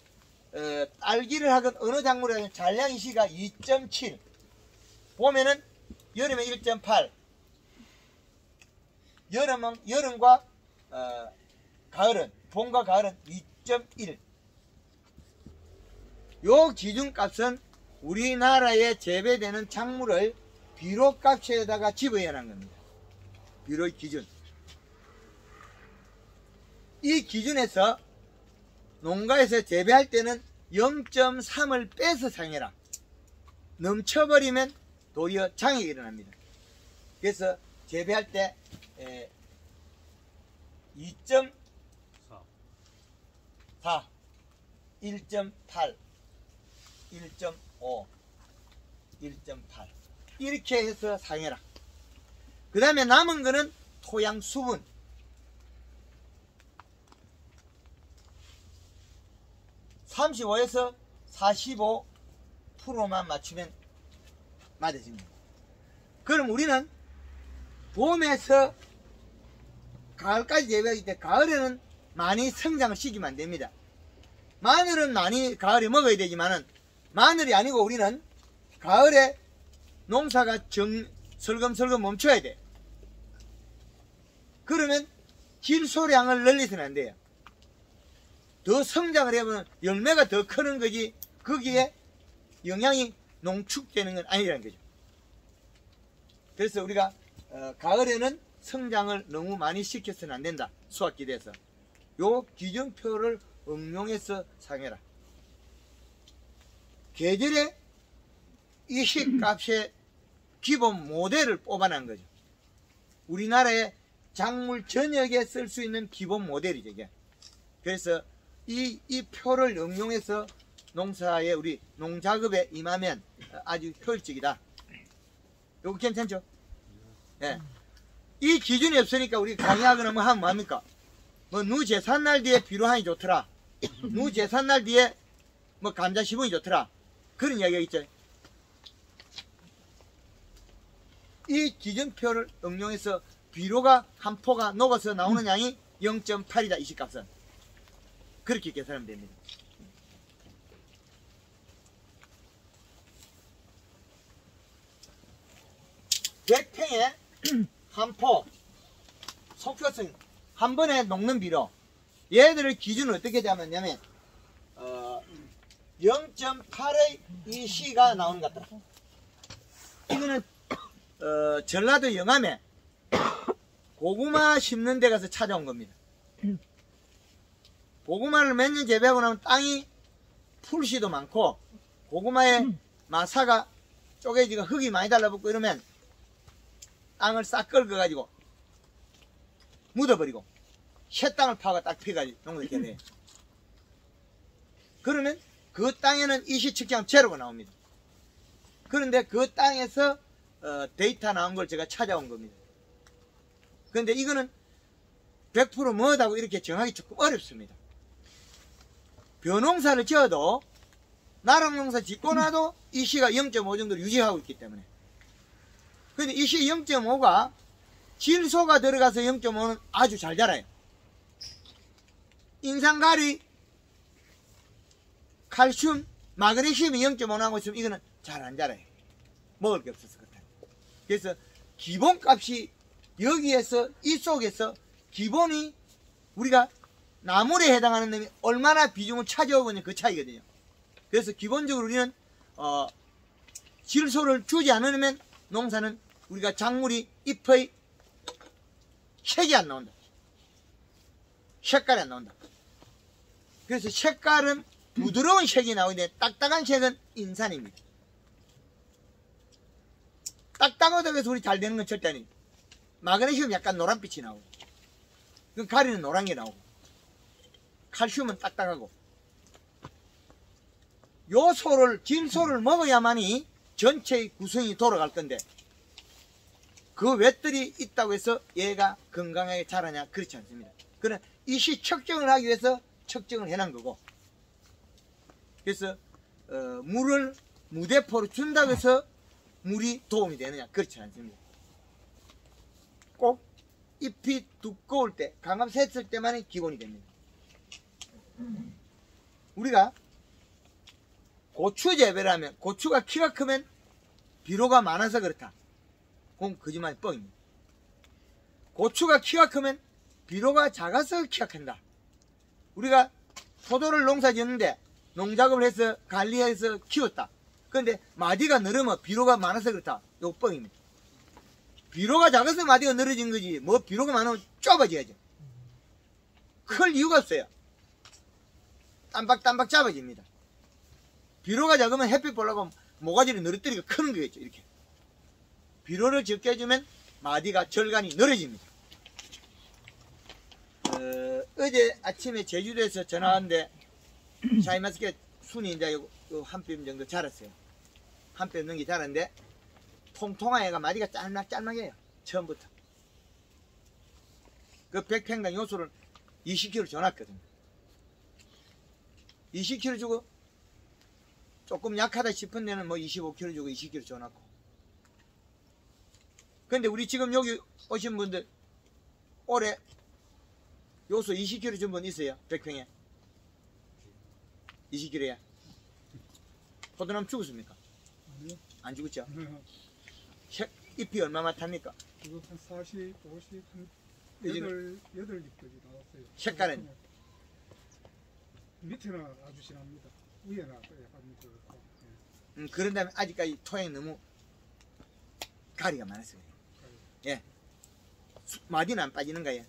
딸기를 하건 어느 작물을 하건 잔량이 시가 2.7, 봄에는 여름에 1.8, 여름과 가을은, 봄과 가을은 2.1. 요 기준값은 우리나라에 재배되는 작물을 비료값에다가 집어야 하는 겁니다. 비료의 기준. 이 기준에서 농가에서 재배할 때는 0.3을 빼서 상해라. 넘쳐버리면 도리어 장애가 일어납니다. 그래서 재배할 때 2.4, 1.8, 1.5, 1.8 이렇게 해서 상해라. 그 다음에 남은 거는 토양 수분, (35에서 45%만) 맞추면 맞아집니다. 그럼 우리는 봄에서 가을까지 재배하기 때문에 가을에는 많이 성장을 시키면 안 됩니다. 마늘은 많이 가을에 먹어야 되지만은 마늘이 아니고 우리는 가을에 농사가 설금설금 멈춰야 돼. 그러면 질소량을 늘리서는 안 돼요. 더 성장을 해보면 열매가 더 크는 거지 거기에 영양이 농축되는 건 아니라는 거죠. 그래서 우리가 가을에는 성장을 너무 많이 시켜서는 안 된다. 수확기대에서 요 기준표를 응용해서 상해라. 계절의 이식값의 기본 모델을 뽑아낸 거죠. 우리나라의 작물 전역에 쓸 수 있는 기본 모델이죠, 이게. 그래서 이 표를 응용해서 농사에 우리 농작업에 임하면 아주 효율적이다. 요거 괜찮죠? 예. 이 기준이 없으니까 우리 강의하거나 뭐 하면 뭐합니까? 뭐 누제삿날 뒤에 비료하니 좋더라. 누제삿날 뒤에 뭐 감자 시분이 좋더라. 그런 이야기가 있죠. 이 기준표를 응용해서 비료가 한 포가 녹아서 나오는 양이 0.8이다. 이 시값은. 그렇게 계산하면 됩니다. 백평에 한 포, 속효성 한 번에 녹는 비료. 얘들을 기준을 어떻게 잡았냐면 0.8의 이 C가 나오는 것 같더라. 이거는 전라도 영암에 고구마 심는 데 가서 찾아온 겁니다. 고구마를 몇 년 재배하고 나면 땅이 풀씨도 많고 고구마의 마사가 쪼개지고 흙이 많이 달라붙고 이러면 땅을 싹 긁어가지고 묻어버리고 새 땅을 파가 딱 피가지고 농사 짓게 돼. 그러면 그 땅에는 이시 측정 제로가 나옵니다. 그런데 그 땅에서 데이터 나온 걸 제가 찾아온 겁니다. 그런데 이거는 100% 뭐다고 이렇게 정하기 조금 어렵습니다. 벼농사를 지어도 나락농사 짓고 나도 이시가 0.5 정도를 유지하고 있기 때문에. 근데 이시 0.5가 질소가 들어가서 0.5는 아주 잘 자라요. 인산가리, 칼슘, 마그네슘이 0.5 나오고 있으면 이거는 잘 안 자라요. 먹을 게 없어서 그렇다. 그래서 기본값이 여기에서 이 속에서 기본이 우리가 나물에 해당하는 놈이 얼마나 비중을 차지하고 있는 그 차이거든요. 그래서 기본적으로 우리는 질소를 주지 않으면 농사는 우리가 작물이 잎의 색이 안 나온다. 색깔이 안 나온다. 그래서 색깔은 부드러운 색이 나오는데 딱딱한 색은 인산입니다. 딱딱하다고 해서 우리 잘 되는 건 절대 아닙니다. 마그네슘 약간 노란빛이 나오고, 그 가리는 노란 게 나오고, 칼슘은 딱딱하고, 질소를 먹어야만이 전체의 구성이 돌아갈 건데, 그 외들이 있다고 해서 얘가 건강하게 자라냐? 그렇지 않습니다. 그러나 이시 측정을 하기 위해서 측정을 해놓은 거고, 그래서 물을 무대포로 준다고 해서 물이 도움이 되느냐? 그렇지 않습니다. 꼭 잎이 두꺼울 때, 강압 샜을 때만이 기본이 됩니다. 우리가 고추 재배를 하면, 고추가 키가 크면 비료가 많아서 그렇다. 그건 거짓말 뻥입니다. 고추가 키가 크면 비료가 작아서 키가 큰다. 우리가 포도를 농사 짓는데 농작업을 해서 관리해서 키웠다. 그런데 마디가 늘으면 비료가 많아서 그렇다. 이거 뻥입니다. 비료가 작아서 마디가 늘어진 거지, 뭐 비료가 많으면 좁아져야죠. 클 이유가 없어요. 땀박땀박 잡아집니다. 비료가 작으면 햇빛 보려고 모가지를 늘어뜨리고 크는 거겠죠. 이렇게 비료를 적게 해주면 마디가 절간이 늘어집니다. 어제 아침에 제주도에서 전화 왔는데 샤인마스켓 순이 이제 한 뼘 정도 자랐어요. 한 뼘 넘게 자랐는데 통통한 애가 마디가 짤막짤막해요. 처음부터. 그 100평당 요소를 20kg 줘놨거든요. 20kg 주고 조금 약하다 싶은 데는 뭐 25kg 주고 20kg 줘놨고. 근데 우리 지금 여기 오신 분들 올해 요소 20kg 준 분 있어요? 100평에 20kg에 포도나무 죽었습니까? 아니요. 안 죽었죠? 잎이 얼마나 탑니까? 그거 한 40, 50, 한 지금 8잎까지 나왔어요. 색깔은? 밑에는 아주 진합니다. 위에는 약간 그렇고. 그런 다음에 아직까지 토양이 너무 가리가 많았어요. 예. 마디는 안 빠지는가요?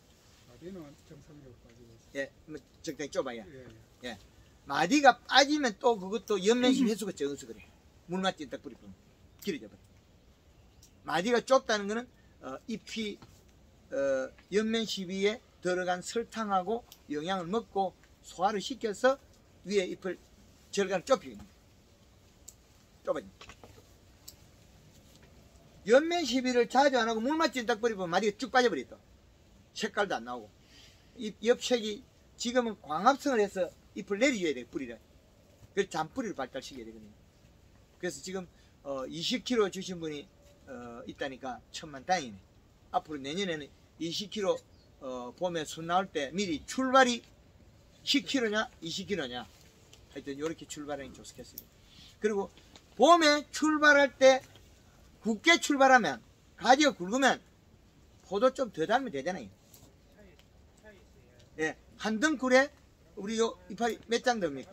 마디는 정상적으로 빠지고 있어요. 예. 뭐 적당히 좁아야. 예. 예. 마디가 빠지면 또 그것도 연면심 횟수가 적어서 그래. 물 맞지 딱 뿌리면 길어져 버려. 마디가 좁다는 거는 잎이 연면 시비에 들어간 설탕하고 영양을 먹고 소화를 시켜서 위에 잎을 절간을 좁히는 좁아집니다. 연면 시비를 자주 안 하고 물 맞지 딱 뿌리면 마디가 쭉 빠져버렸다. 색깔도 안 나오고 잎색이 지금은 광합성을 해서 잎을 내려줘야 돼. 뿌리를. 그래서 잔뿌리를 발달시켜야 되거든요. 그래서 지금 20kg 주신 분이 있다니까 천만다행이네. 앞으로 내년에는 20kg 봄에 순 나올 때 미리 출발이 10kg냐 20kg냐 하여튼 이렇게 출발하는 게 좋겠습니다. 그리고 봄에 출발할 때 굵게 출발하면 가지가 굵으면 포도 좀 더 달면 되잖아요. 예, 한 등굴에 우리 요 이파리 몇 장 됩니까?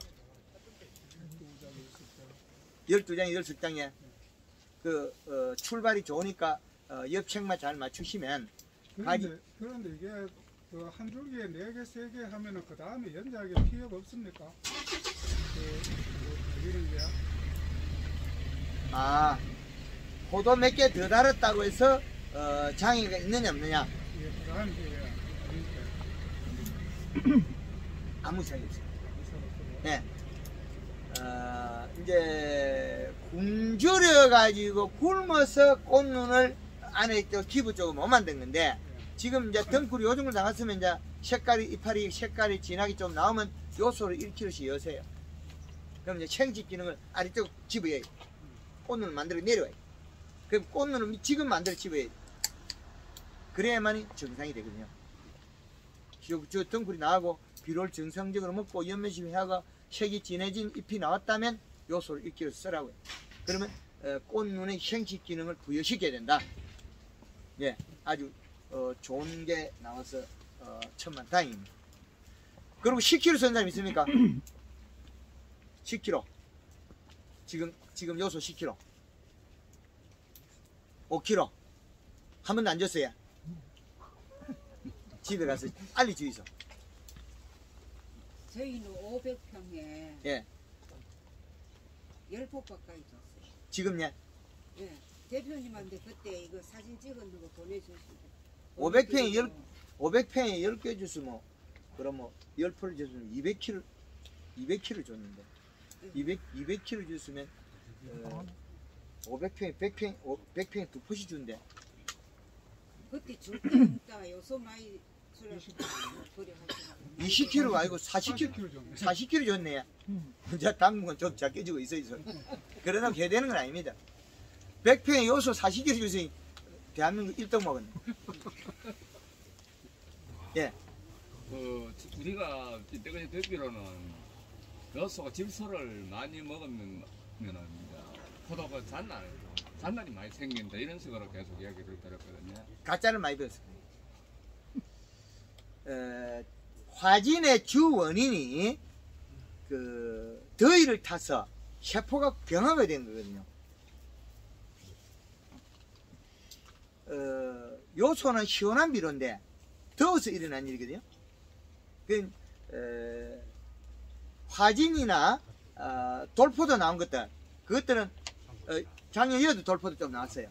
12장, 13장에 그 출발이 좋으니까 옆색만 잘 맞추시면 그런데 이게 그 한 줄기에 4개, 3개 하면은 그 다음에 연작에 필요가 없습니까? 이런 게야. 아, 포도 몇 개 더 달았다고 해서 장애가 있느냐 없느냐? 예, 그 다음에 아무 이상이 없어요. 네. 이제 굶주려 가지고 굶어서 꽃눈을 안에 기부 쪽으로 못 만든 건데, 지금 이제 덩굴이 요 정도 나갔으면 이제 색깔이, 이파리 색깔이 진하게 좀 나오면 요소를 1kg씩 여세요. 그럼 이제 생식 기능을 아래쪽 집어야 해. 꽃눈을 만들어 내려와요. 그럼 꽃눈을 지금 만들어 집어야 해. 그래야만이 정상이 되거든요. 저 덩굴이 나가고 비료를 정상적으로 먹고 연면식 해가 색이 진해진 잎이 나왔다면 요소를 1kg 쓰라고요. 그러면 꽃눈의 생식 기능을 부여시켜야 된다. 예, 아주 좋은 게 나와서 천만다행입니다. 그리고 10kg 쓴 사람 있습니까? 10kg. 지금 요소 10kg. 5kg. 한 번도 안 줬어요. 집에 가서 빨리 주이소. 저희는 500평에 예. 10폭 가까이 줬어요. 지금요? 예. 대표님한테 그때 이거 사진 찍은 거 보내주시고. 500평에 10개 줬으면, 그럼 뭐 10포를 줬으면 200kg 줬는데, 200kg 줬으면 500평에 100평에 2포씩 준대. 그때 줄 때마다 요소 많이 줄여서 그래 하시고. 20kg가 아니고 40kg 줬네. 이제 당분간 좀 작게지고 있어. 그러나 해되는 건 아닙니다. 100평에 요소 40kg 줬으니 대한민국 1등 먹었네. 예. 우리가 이때까지 듣기로는 요소가 질소를 많이 먹으면 포도가 잔난이 많이 생긴다 이런 식으로 계속 이야기를 들었거든요. 가짜를 많이 들었어요. 화진의 주 원인이 그 더위를 타서 세포가 병화가 된 거거든요. 요소는 시원한 비료인데 더워서 일어난 일이거든요. 화진이나 돌포도 나온 것들, 그것들은 작년에도 돌포도 좀 나왔어요.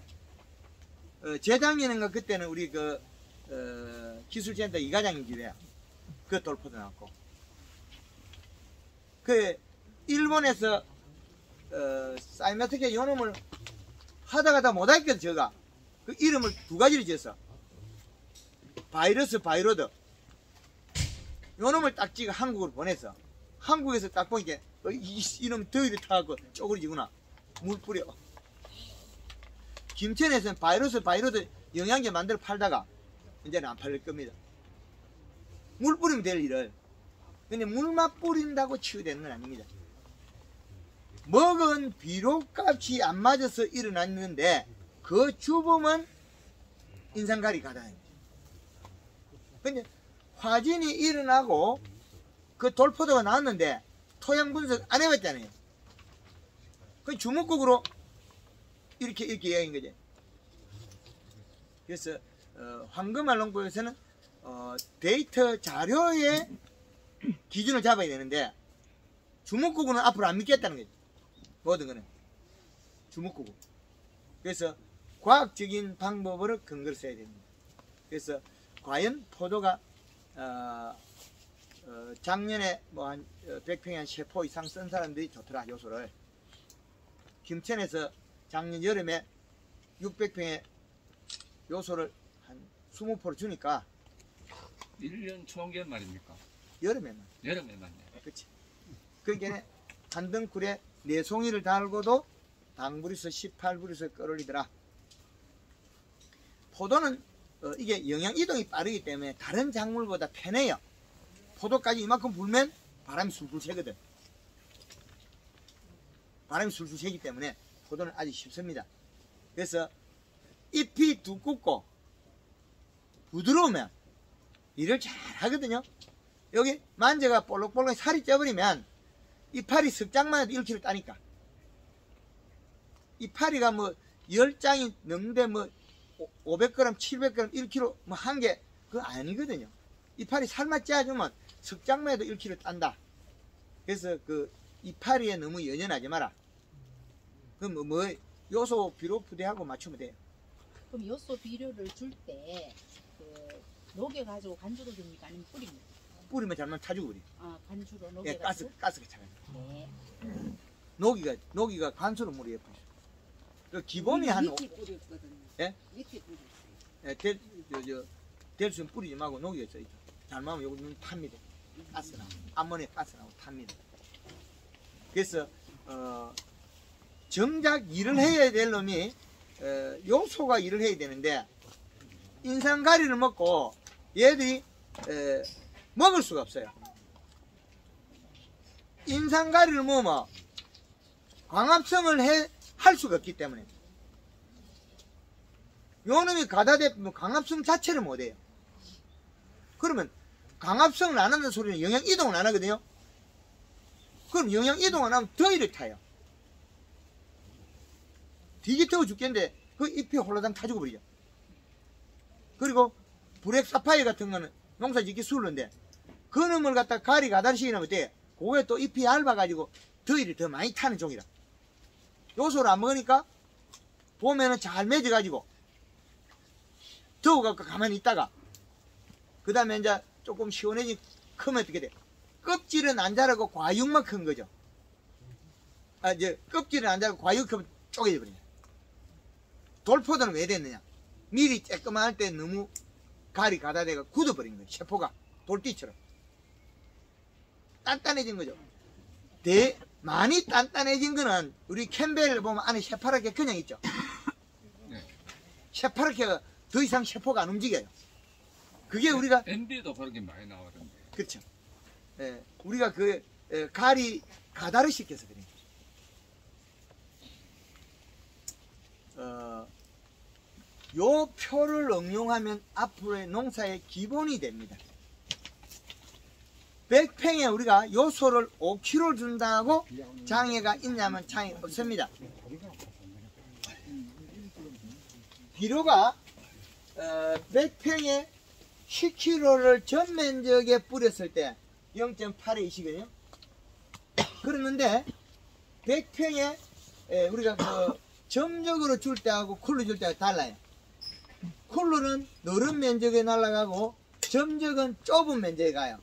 재작년인가 그때는 우리 기술센터 이과장님 집에 그 돌포도 나왔고, 일본에서 사이메트계 요놈을 하다가 못하겠거든. 제가 그 이름을 2가지를 지었어. 바이러드 요놈을 딱 찍어 한국으로 보냈어. 한국에서 딱 보니까 이놈 더위를 타갖고 쪼그리지구나. 물 뿌려. 김천에서는 바이러드 영양제 만들어 팔다가 이제는 안 팔릴 겁니다. 물 뿌리면 될 일을. 근데 물만 뿌린다고 치유되는 건 아닙니다. 먹은 비료값이 안 맞아서 일어났는데 그 주범은 인상갈이 가다입니다. 근데 화진이 일어나고 그 돌포도가 나왔는데 토양 분석 안 해봤잖아요. 그 주먹국으로 이렇게 이야기한 거지. 그래서 황금알농부에서는 데이터 자료의 기준을 잡아야 되는데 주먹국은 앞으로 안 믿겠다는 거지. 모든 거는 주먹국은. 그래서 과학적인 방법으로 근거를 써야 됩니다. 그래서 과연 포도가 작년에 뭐 한 100평에 한 3포 이상 쓴 사람들이 좋더라. 요소를. 김천에서 작년 여름에 600평에 요소를 한 20포를 주니까 1년 총계 말입니까? 여름에만. 여름에만요. 그렇지. 그러니까 한 덩굴에 4송이를 달고도 당불에서 18불에서 끌어올리더라. 포도는 이게 영양 이동이 빠르기 때문에 다른 작물보다 편해요. 포도까지 이만큼 불면 바람이 술술 새거든. 바람이 술술 새기 때문에 포도는 아주 쉽습니다. 그래서 잎이 두껍고 부드러우면 일을 잘 하거든요. 여기 만져가 볼록볼록 살이 쪄버리면 이파리 석장만 해도 1kg 따니까. 이파리가 뭐 10장이 넘는데 뭐 500g, 700g, 1kg 뭐 한 개 그거 아니거든요. 이파리 살만 짜주면 석장만 해도 1kg 딴다. 그래서 그 이파리에 너무 연연하지 마라. 그럼 뭐 요소 비료 부대하고 맞추면 돼요. 그럼 요소 비료를 줄 때 그 녹여 가지고 간주도 줍니까 아니면 뿌립니까? 뿌리면 잘못 타주고 그래. 아, 간주로 예, 녹여가지고. 가스가 차요. 네. 녹이가 간수로 물이 예쁘죠. 그 기본이 한 밑에 뿌렸거든요. 예? 밑에 뿌렸어요. 예, 될 수는 뿌리지 말고 녹이가 써있죠. 잘못하면 요거 눈 탑니다. 가스 나고 암모니아 가스 나고 탑니다. 그래서 정작 일을 해야 될 놈이 요소가 일을 해야 되는데 인삼가리를 먹고 얘들이 먹을 수가 없어요. 인삼가리를 먹으면 광합성을 할 수가 없기 때문에 요 놈이 가다 대면 광합성 자체를 못해요. 그러면 광합성을 안 한다는 소리는 영양 이동을 안 하거든요. 그럼 영양 이동 안 하면 더위를 타요. 되게 더워 죽겠는데 그 잎이 홀라당 타 죽어버리죠. 그리고 브렉 사파이 같은 거는 농사 짓기 수월한데 그 놈을 갖다 가리 가다시키 나면 돼. 그게 또 잎이 얇아가지고 더위를 더 많이 타는 종이라. 요소를 안 먹으니까 봄에는 잘 맺어가지고 더워갖고 가만히 있다가 그 다음에 이제 조금 시원해지 크면 어떻게 돼? 껍질은 안 자라고 과육만 큰 거죠. 이제 껍질은 안 자라고 과육 크면 쪼개져 버리냐. 돌포도는 왜 됐느냐? 미리 쬐끄만 때 너무 가리 가다 대가 굳어버린 거예요. 세포가 돌띠처럼 단단해진 거죠. 많이 단단해진 거는 우리 캠벨을 보면 안에 새파랗게 그냥 있죠. 새파랗게 더 이상 세포가 안 움직여요. 그게 우리가 MB도 그렇게 많이 나오던데. 그렇죠. 예, 우리가 가리 가다를 시켜서 그래요. 요 표를 응용하면 앞으로의 농사의 기본이 됩니다. 100평에 우리가 요소를 5kg 준다고 장애가 있냐면 장애 없습니다. 비료가 100평에 10kg를 전 면적에 뿌렸을 때 0.8의 이시거든요. 그러는데 100평에 우리가 점적으로 줄 때하고 쿨로 줄 때하고 달라요. 쿨로는 넓은 면적에 날아가고 점적은 좁은 면적에 가요.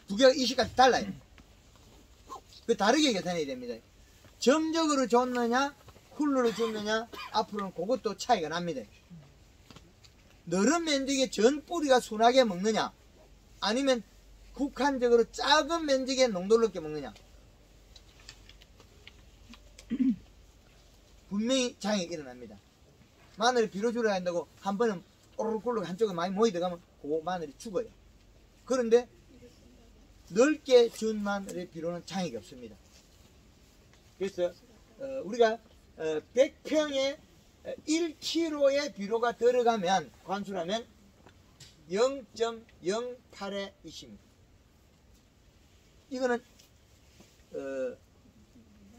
두 개가 이시까지 달라요. 그 다르게 계산해야 됩니다. 점적으로 줬느냐 쿨로로 줬느냐 앞으로는 그것도 차이가 납니다. 넓은 면적에 전 뿌리가 순하게 먹느냐 아니면 국한적으로 작은 면적에 농도를 높게 먹느냐 분명히 장애가 일어납니다. 마늘을 비료 줄여야 한다고 한 번은 오르륵 굴르륵 한쪽에 많이 모이 들어가면 그 마늘이 죽어요. 그런데 넓게 준 마늘의 비료는 장애가 없습니다. 그래서 우리가 100평에 1kg의 비료가 들어가면 관수라면 0.08의 이십니다. 이거는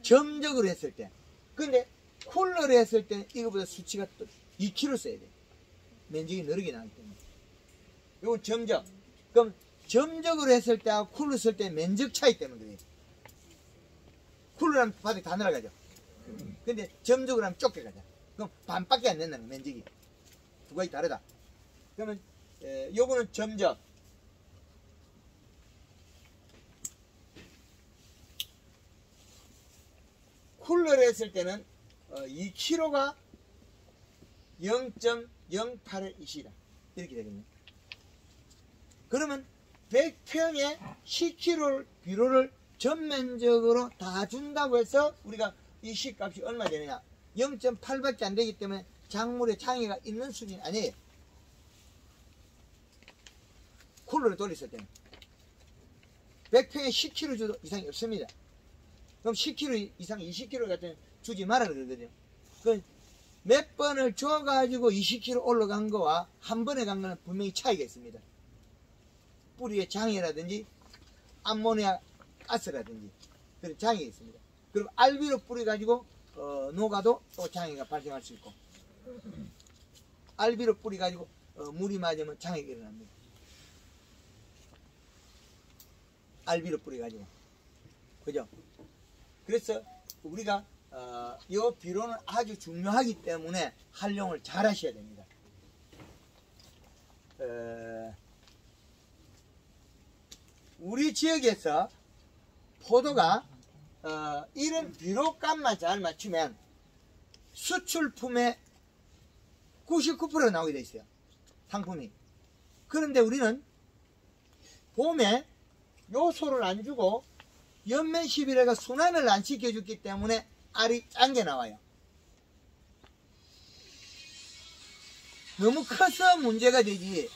점적으로 했을 때. 근데 쿨러로 했을 때는 이거보다 수치가 또 2kg 써야 돼요. 면적이 넓게 나기 때문에. 이건 점적. 그럼 점적으로 했을 때하고 쿨러 쓸 때 면적 차이 때문에 그래요. 쿨러라면 바닥에 다 날아가죠. 근데 점적으로 하면 좁게 가죠. 그럼 반밖에 안 된다는 면적이. 두 가지 다르다. 그러면 요거는 점적. 쿨러를 했을 때는 2kg가 0.08의 이시다. 이렇게 되겠네요. 그러면 100평에 10kg 비료를 전면적으로 다 준다고 해서 우리가 이 시값이 얼마 되느냐? 0.8밖에 안 되기 때문에 작물에 장애가 있는 수준이 아니에요. 쿨러를 돌렸을 때는 100평에 10kg 이상이 없습니다. 그럼 10kg 이상 20kg 같은 주지 말아 그러거든요. 몇 번을 줘가지고 20kg 올라간 거와 한 번에 간 거는 분명히 차이가 있습니다. 뿌리의 장애라든지 암모니아 가스라든지 그런 장애가 있습니다. 그리고 알비로 뿌려가지고 녹아도 또 장애가 발생할 수 있고 알비로 뿌려가지고 물이 맞으면 장애가 일어납니다. 알비로 뿌려가지고 그죠? 그래서 우리가 이 비료는 아주 중요하기 때문에 활용을 잘 하셔야 됩니다. 우리 지역에서 포도가 이런 비료값만 잘 맞추면 수출품의 99%가 나오게 돼 있어요. 상품이. 그런데 우리는 봄에 요소를 안 주고 연면 시비래가 순환을 안 시켜줬기 때문에 알이 짠 게 나와요. 너무 커서 문제가 되지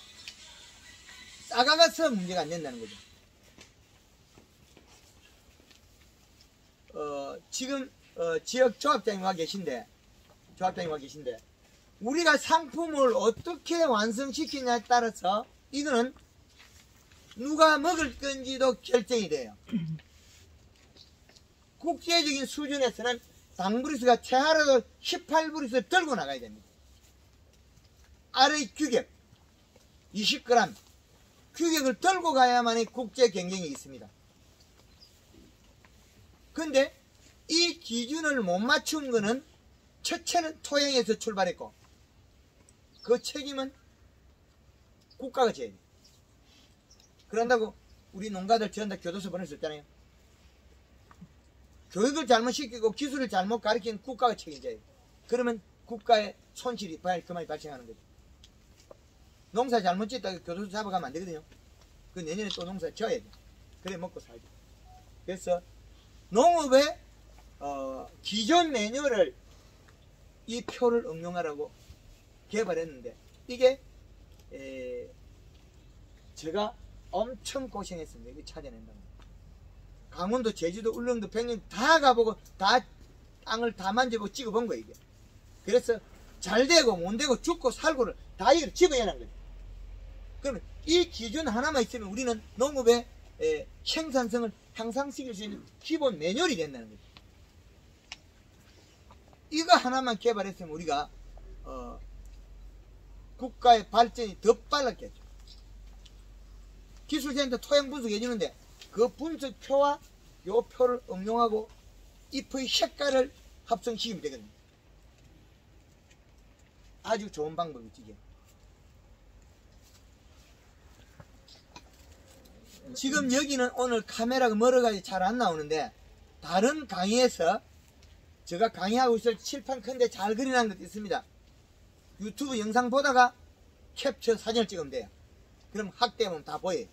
작아가서 문제가 안 된다는 거죠. 지금 지역 조합장님 와 계신데 우리가 상품을 어떻게 완성시키냐에 따라서 이거는 누가 먹을 건지도 결정이 돼요. 국제적인 수준에서는 당브리스가 최하라도 18브리스 들고 나가야 됩니다. 알의 규격 20g 규격을 들고 가야만이 국제 경쟁이 있습니다. 근데 이 기준을 못 맞춘 거는 첫째는 토양에서 출발했고 그 책임은 국가가 져야 돼요. 그런다고 우리 농가들 전부 다 교도소 보낼 수 있잖아요. 교육을 잘못 시키고 기술을 잘못 가르치는 국가가 책임져요. 그러면 국가의 손실이 그만이 발생하는 거죠. 농사 잘못 짓다가 교도소 잡아가면 안 되거든요. 그 내년에 또 농사 지어야 돼. 그래 먹고 살죠. 그래서 농업의 기존 매뉴얼을 이 표를 응용하라고 개발했는데 이게 제가 엄청 고생했습니다. 이거 찾아낸다는 거. 강원도, 제주도, 울릉도, 백령 다 가보고 다 땅을 다 만져보고 찍어본 거예요. 이게. 그래서 잘 되고 못 되고 죽고 살고를 다 이걸 집어내는 거예요. 그러면 이 기준 하나만 있으면 우리는 농업의 생산성을 향상시킬 수 있는 기본 매뉴얼이 된다는 거죠. 이거 하나만 개발했으면 우리가 국가의 발전이 더 빨랐겠죠. 기술센터 토양 분석해 주는데 그 분석표와 요 표를 응용하고 잎의 색깔을 합성시키면 되거든요. 아주 좋은 방법이지 이게. 지금 여기는 오늘 카메라가 멀어가지고 잘 안 나오는데 다른 강의에서 제가 강의하고 있을 칠판 큰데 잘 그려놓은 것도 있습니다. 유튜브 영상 보다가 캡처 사진을 찍으면 돼요. 그럼 학대하면 다 보여요.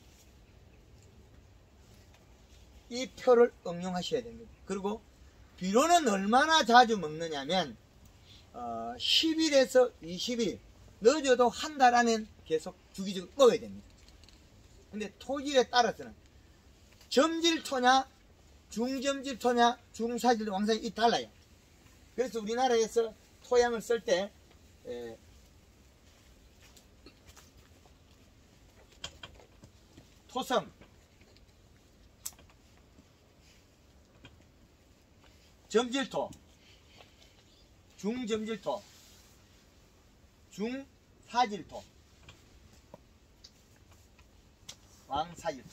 이 표를 응용하셔야 됩니다. 그리고 비료는 얼마나 자주 먹느냐면 10일에서 20일 늦어도 한 달 안엔 계속 주기적으로 먹어야 됩니다. 근데 토질에 따라서는 점질토냐 중점질토냐 중사질 왕사질 이 달라요. 그래서 우리나라에서 토양을 쓸 때 토성 점질토 중점질토 중사질토 왕사질토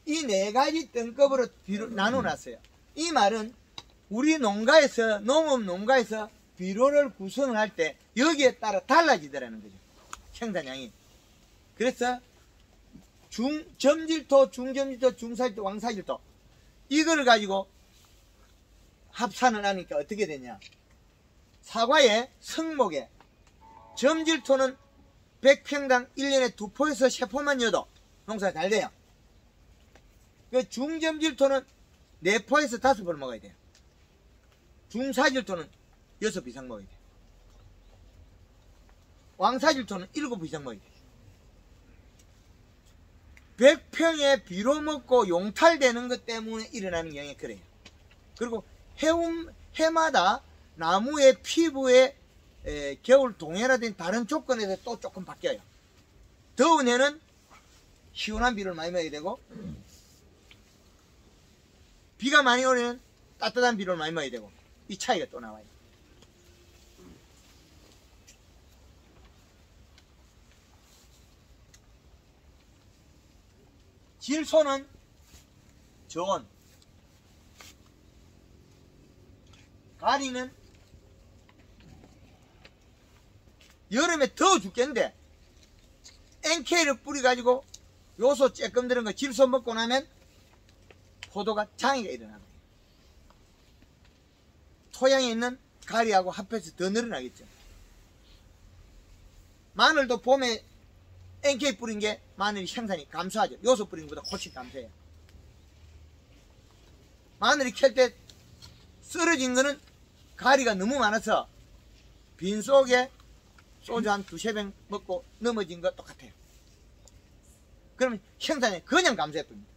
이 네 가지 등급으로 나눠놨어요. 이 말은 우리 농가에서 농업 농가에서 비료를 구성할 때 여기에 따라 달라지더라는 거죠. 생산량이. 그래서 점질토, 중점질토, 중사질토, 왕사질토 이걸 가지고 합산을 하니까 어떻게 되냐. 사과의 성목에 점질토는 100평당 1년에 2포에서 3포만 넣어도 농사가 잘 돼요. 그 중점질토는 4포에서 5포를 먹어야 돼요. 중사질토는 6배 이상 먹어야 돼요. 왕사질토는 7배 이상 먹어야 돼요. 100평에 비료 먹고 용탈되는 것 때문에 일어나는 경향이 그래요. 그리고 해마다 나무의 피부에 겨울 동해라든지 다른 조건에서 또 조금 바뀌어요. 더운 해는 시원한 비료를 많이 먹어야 되고 비가 많이 오면 따뜻한 비료를 많이 먹어야 되고 이 차이가 또 나와요. 질소는 저온, 가리는 여름에 더워 죽겠는데 NK를 뿌려가지고 요소 쬐끔 들은 거 질소 먹고 나면 포도가 장애가 일어나요. 토양에 있는 가리하고 합해서 더 늘어나겠죠. 마늘도 봄에 NK 뿌린 게 마늘이 생산이 감소하죠. 요소 뿌린 것보다 훨씬 감소해요. 마늘이 캘 때 쓰러진 거는 가리가 너무 많아서 빈속에 소주 한 두세 병 먹고 넘어진 거 똑같아요. 그러면 생산이 그냥 감소해버립니다.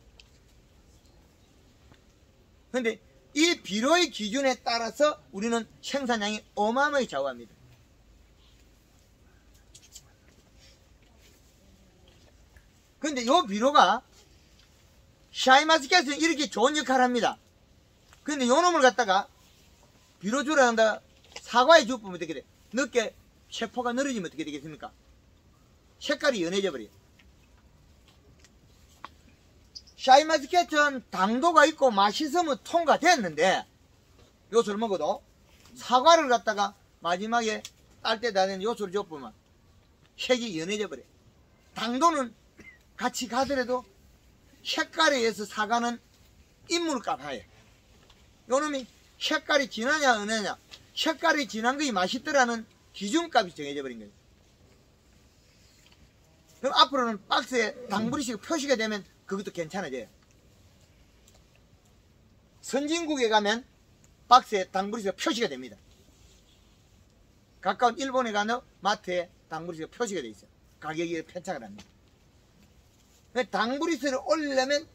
근데 이 비료의 기준에 따라서 우리는 생산량이 어마어마하게 좌우합니다. 근데 이 비료가 샤인마스켓은 이렇게 좋은 역할을 합니다. 근데 요 놈을 갖다가 비료 주라 한다 사과에 주면 어떻게 돼? 늦게 세포가 늘어지면 어떻게 되겠습니까? 색깔이 연해져 버려요. 샤인마스켓은 당도가 있고 맛있으면 통과됐는데 요소를 먹어도 사과를 갖다가 마지막에 딸 때 다 되는 요소를 줘보면 색이 연해져 버려요. 당도는 같이 가더라도 색깔에 의해서 사과는 인물을 값하여. 요놈이 색깔이 진하냐 은하냐, 색깔이 진한 것이 맛있더라는 기준값이 정해져 버린 거예요. 그럼 앞으로는 박스에 당부리식 표시가 되면 그것도 괜찮아져요. 선진국에 가면 박스에 당부리식 표시가 됩니다. 가까운 일본에 가면 마트에 당부리식 표시가 돼 있어요. 가격이 편차가 납니다. 당부리스를 올리려면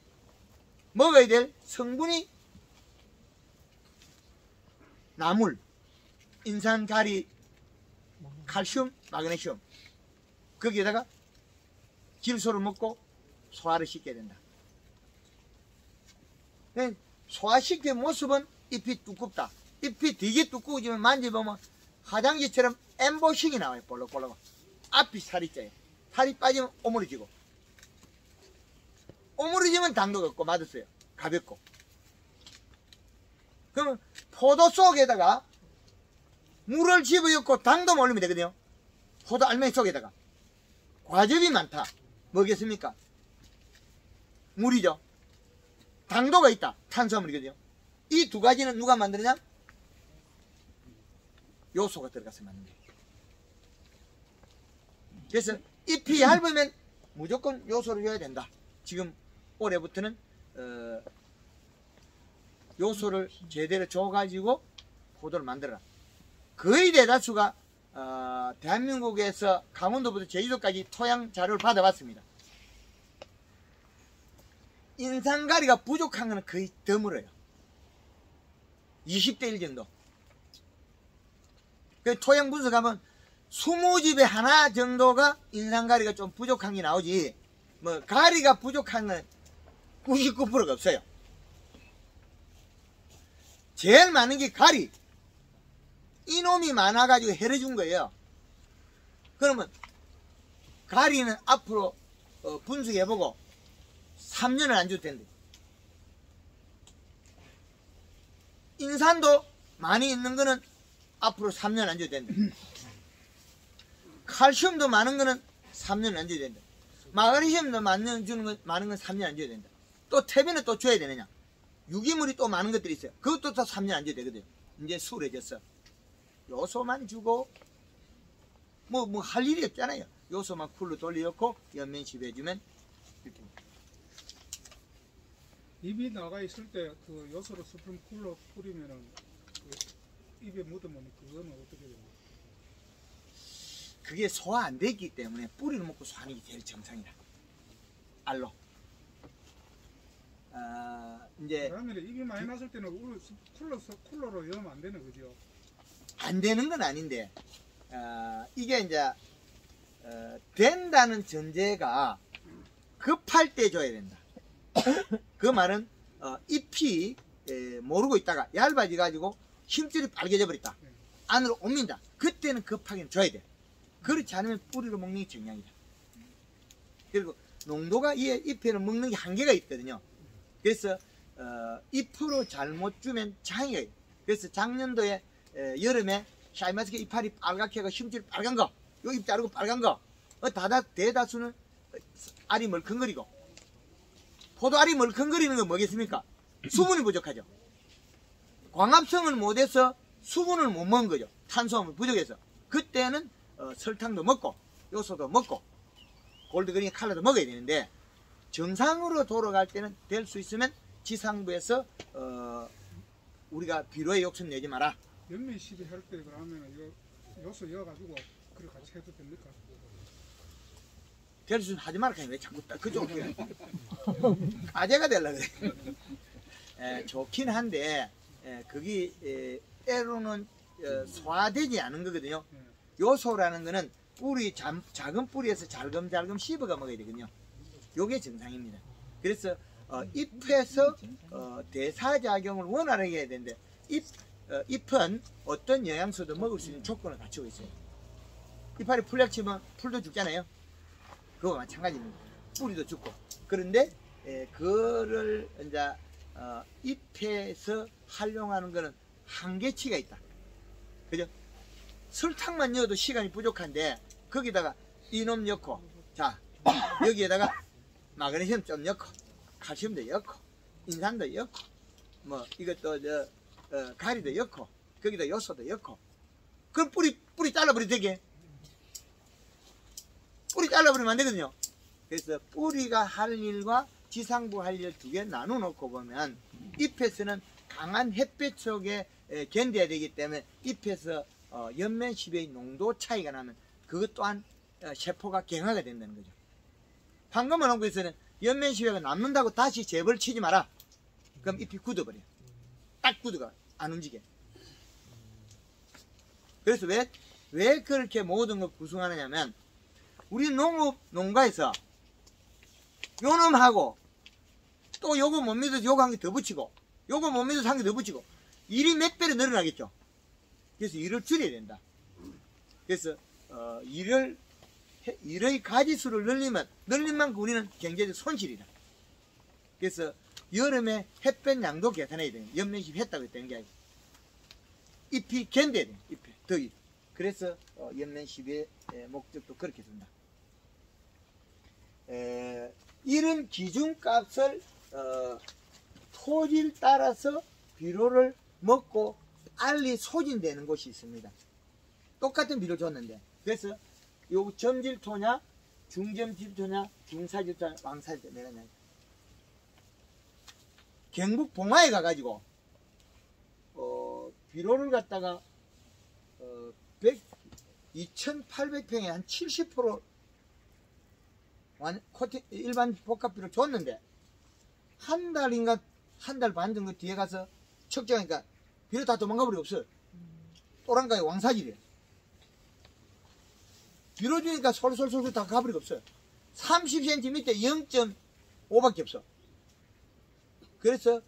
먹어야 될 성분이 나물, 인산, 가리, 칼슘, 마그네슘, 거기에다가 질소를 먹고 소화를 시켜야 된다. 소화시키는 모습은 잎이 두껍다. 잎이 되게 두꺼워지면 만져보면 화장지처럼 엠보싱이 나와요. 볼록볼록. 앞이 살이 쪄요. 살이 빠지면 오므려지고, 오므려지면 당도가 없고 맛없어요. 가볍고. 그러면 포도 속에다가 물을 집어넣고 당도만 올리면 되거든요. 포도 알맹이 속에다가 과즙이 많다. 뭐겠습니까? 물이죠. 당도가 있다. 탄수화물이거든요. 이 두 가지는 누가 만드느냐? 요소가 들어가서 만든 거예요. 그래서 잎이 얇으면 무조건 요소를 줘야 된다. 지금 올해부터는 요소를 제대로 줘가지고 포도를 만들어라. 거의 대다수가 대한민국에서 강원도부터 제주도까지 토양 자료를 받아봤습니다. 인산가리가 부족한 것은 거의 드물어요. 20대 1 정도. 그 토양 분석하면 20집에 하나 정도가 인산가리가 좀 부족한 게 나오지, 뭐 가리가 부족한 건 99%가 없어요. 제일 많은 게 가리. 이놈이 많아가지고 해를 준 거예요. 그러면 가리는 앞으로 분석해보고 3년을 안 줘도 된대. 인산도 많이 있는 거는 앞으로 3년 안 줘도 된대. 칼슘도 많은 거는 3년 안 줘도 된다. 마그네슘도 많은 건 3년 안 줘야 된다. 또 태빈은 또 줘야 되느냐? 유기물이 또 많은 것들이 있어요. 그것도 또 3년 안 줘야 되거든요. 이제 수월해졌어. 요소만 주고 뭐 할 일이 없잖아요. 요소만 쿨로 돌려놓고 연면시 해주면 이렇게. 입이 나가 있을 때 그 요소를 스푼 쿨로 뿌리면은 그 입에 묻으면 그거는 어떻게 됩니까? 그게 소화 안 됐기 때문에 뿌리를 먹고 소화하는 게 제일 정상이다. 알로. 이제 그러면 입이 많이 났을 때는 쿨러로 열면 안 되는 거죠? 안 되는 건 아닌데, 이게 이제 된다는 전제가 급할 때 줘야 된다. 그 말은 잎이 모르고 있다가 얇아져 가지고 힘줄이 빨개져 버렸다. 안으로 옮긴다. 그때는 급하게 줘야 돼. 그렇지 않으면 뿌리로 먹는 게 정량이다. 그리고 농도가 이 잎에는 먹는 게 한계가 있거든요. 그래서 잎으로 잘못 주면 장애가 있어요. 그래서 작년도에 여름에 샤인마스켓 이파리 빨갛게 하고 힘줄 빨간 거, 요 잎 자르고 빨간 거, 대다수는 알이 멀컹거리고, 포도알이 멀컹거리는 건 뭐겠습니까? 수분이 부족하죠. 광합성을 못해서 수분을 못 먹은 거죠. 탄수화물 부족해서. 그때는 설탕도 먹고 요소도 먹고 골드그린 칼로도 먹어야 되는데, 정상으로 돌아갈 때는 될 수 있으면 지상부에서 우리가 비료에 욕심 내지 마라. 연면 시비 할 때 그러면 이거 요소 이어가지고 그걸 같이 해도 됩니까? 될 수 있으면 하지 말라. 왜 자꾸 그쪽으로 아재가 되려고 그래. 좋긴 한데 그게 때로는 소화되지 않은 거거든요. 요소라는 거는 뿌리 작은 뿌리에서 잘금잘금 씹어가 먹어야 되거든요. 요게 정상입니다. 그래서 잎에서 대사작용을 원활하게 해야 되는데, 잎은 어떤 영양소도 먹을 수 있는 조건을 갖추고 있어요. 이파리 풀약 치면 풀도 죽잖아요. 그거 마찬가지입니다. 뿌리도 죽고. 그런데 그거를 이제 잎에서 활용하는 거는 한계치가 있다. 그죠? 설탕만 넣어도 시간이 부족한데 거기다가 이놈 넣고, 자 여기에다가 마그네슘 좀 넣고, 칼슘도 넣고, 인산도 넣고, 뭐 이것도 가리도 넣고, 거기다 요소도 넣고, 그럼 뿌리 잘라버리면 되게. 뿌리 잘라버리면 안 되거든요. 그래서 뿌리가 할 일과 지상부 할 일 두 개 나눠 놓고 보면, 잎에서는 강한 햇볕 속에 견뎌야 되기 때문에 잎에서 연면십의 농도 차이가 나면 그것 또한 세포가 경화가 된다는 거죠. 황금을 농구에서는 연면십회가 남는다고 다시 재벌 치지 마라. 그럼 잎이 굳어버려. 딱 굳어가 안 움직여. 그래서 왜 그렇게 모든 걸 구성하느냐면, 우리 농가에서 요놈하고 또 요거 못 믿어서 요거 한 개 더 붙이고, 요거 못 믿어서 한 개 더 붙이고, 일이 몇 배로 늘어나겠죠. 그래서 일을 줄여야 된다. 그래서 일의 가지수를 늘린 만큼 우리는 경제적 손실이다. 그래서 여름에 햇볕 양도 계산해야 돼요. 연면십 했다고 했다는 게 아니고 잎이 견뎌야 돼요. 잎에 더위. 그래서 연면십의 목적도 그렇게 된다. 이런 기준값을 토질 따라서 비료를 먹고 알이 소진되는 곳이 있습니다. 똑같은 비료 줬는데, 그래서 요 점질토냐, 중점질토냐, 중사질토냐, 왕사질토냐, 내가 냐 경북 봉화에 가가지고 비료를 갖다가 2,800평에 한 70% 일반 복합비료 줬는데, 한 달 반 정도 뒤에 가서 측정하니까 비료 다 도망가 버리고 없어. 또랑가의 왕사질이에요. 비료 주니까 솔솔솔솔 다 가버리고 없어요. 30cm 밑에 0.5밖에 없어. 그래서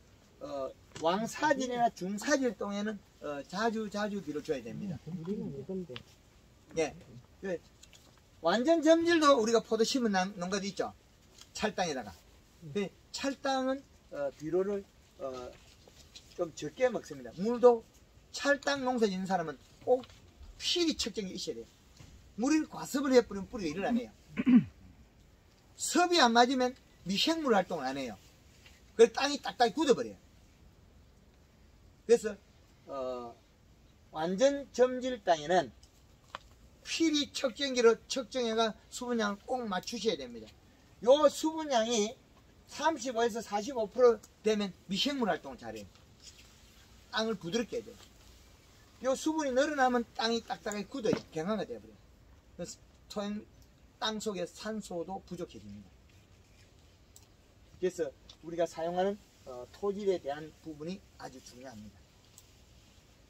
왕사질이나 중사질 동에는 자주 비료 줘야 됩니다. 예. 완전 점질도 우리가 포도 심은 농가도 있죠. 찰땅에다가. 찰땅은 비료를 좀 적게 먹습니다. 물도 찰땅 농사 짓는 사람은 꼭 필히 측정이 있어야 돼요. 물을 과습을 해버리면 뿌리가 일을 안 해요. 섭이 안 맞으면 미생물 활동을 안 해요. 그래서 땅이 딱딱이 굳어버려요. 그래서 완전 점질 땅에는 필히 측정기로 측정해가 수분량을 꼭 맞추셔야 됩니다. 요 수분량이 35에서 45% 되면 미생물 활동을 잘해요. 땅을 부드럽게 해줘요. 요 수분이 늘어나면 땅이 딱딱하게 굳어요. 경화가 되어버려요. 그래서 땅 속에 산소도 부족해집니다. 그래서 우리가 사용하는 토질에 대한 부분이 아주 중요합니다.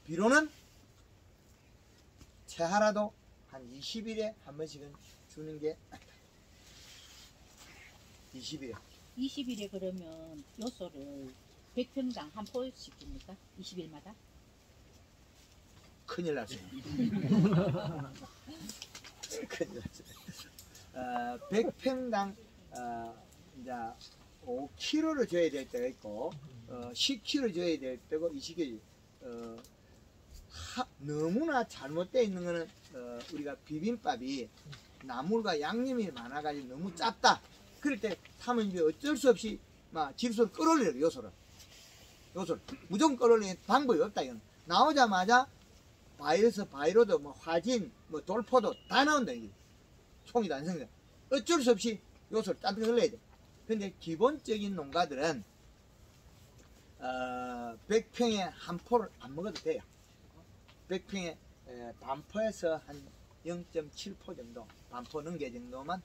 비료는 채하라도 한 20일에 한 번씩은 주는 게 낫다. 20일에. 20일에 그러면 요소를 100평당 한 포씩 줍니까? 20일마다? 큰일 났어요. 큰일 났어요. 100평당 이제 5kg를 줘야 될 때가 있고 10kg 줘야 될 때고 20kg. 너무나 잘못되어 있는 거는 우리가 비빔밥이 나물과 양념이 많아가지고 너무 짭다. 그럴 때 사면 이제 어쩔 수 없이 막 질소를 끌어올려요. 요소를 무조건 끌어올리는 방법이 없다. 이건 나오자마자 바이러스, 바이로드, 뭐 화진, 뭐 돌포도 다 나온다. 이게 총이 완성돼. 어쩔 수 없이 요소를 따뜻 흘려야 돼. 근데 기본적인 농가들은 100평에 한 포를 안 먹어도 돼요. 100평에 반포에서 한 0.7포 정도, 반포 능계 정도만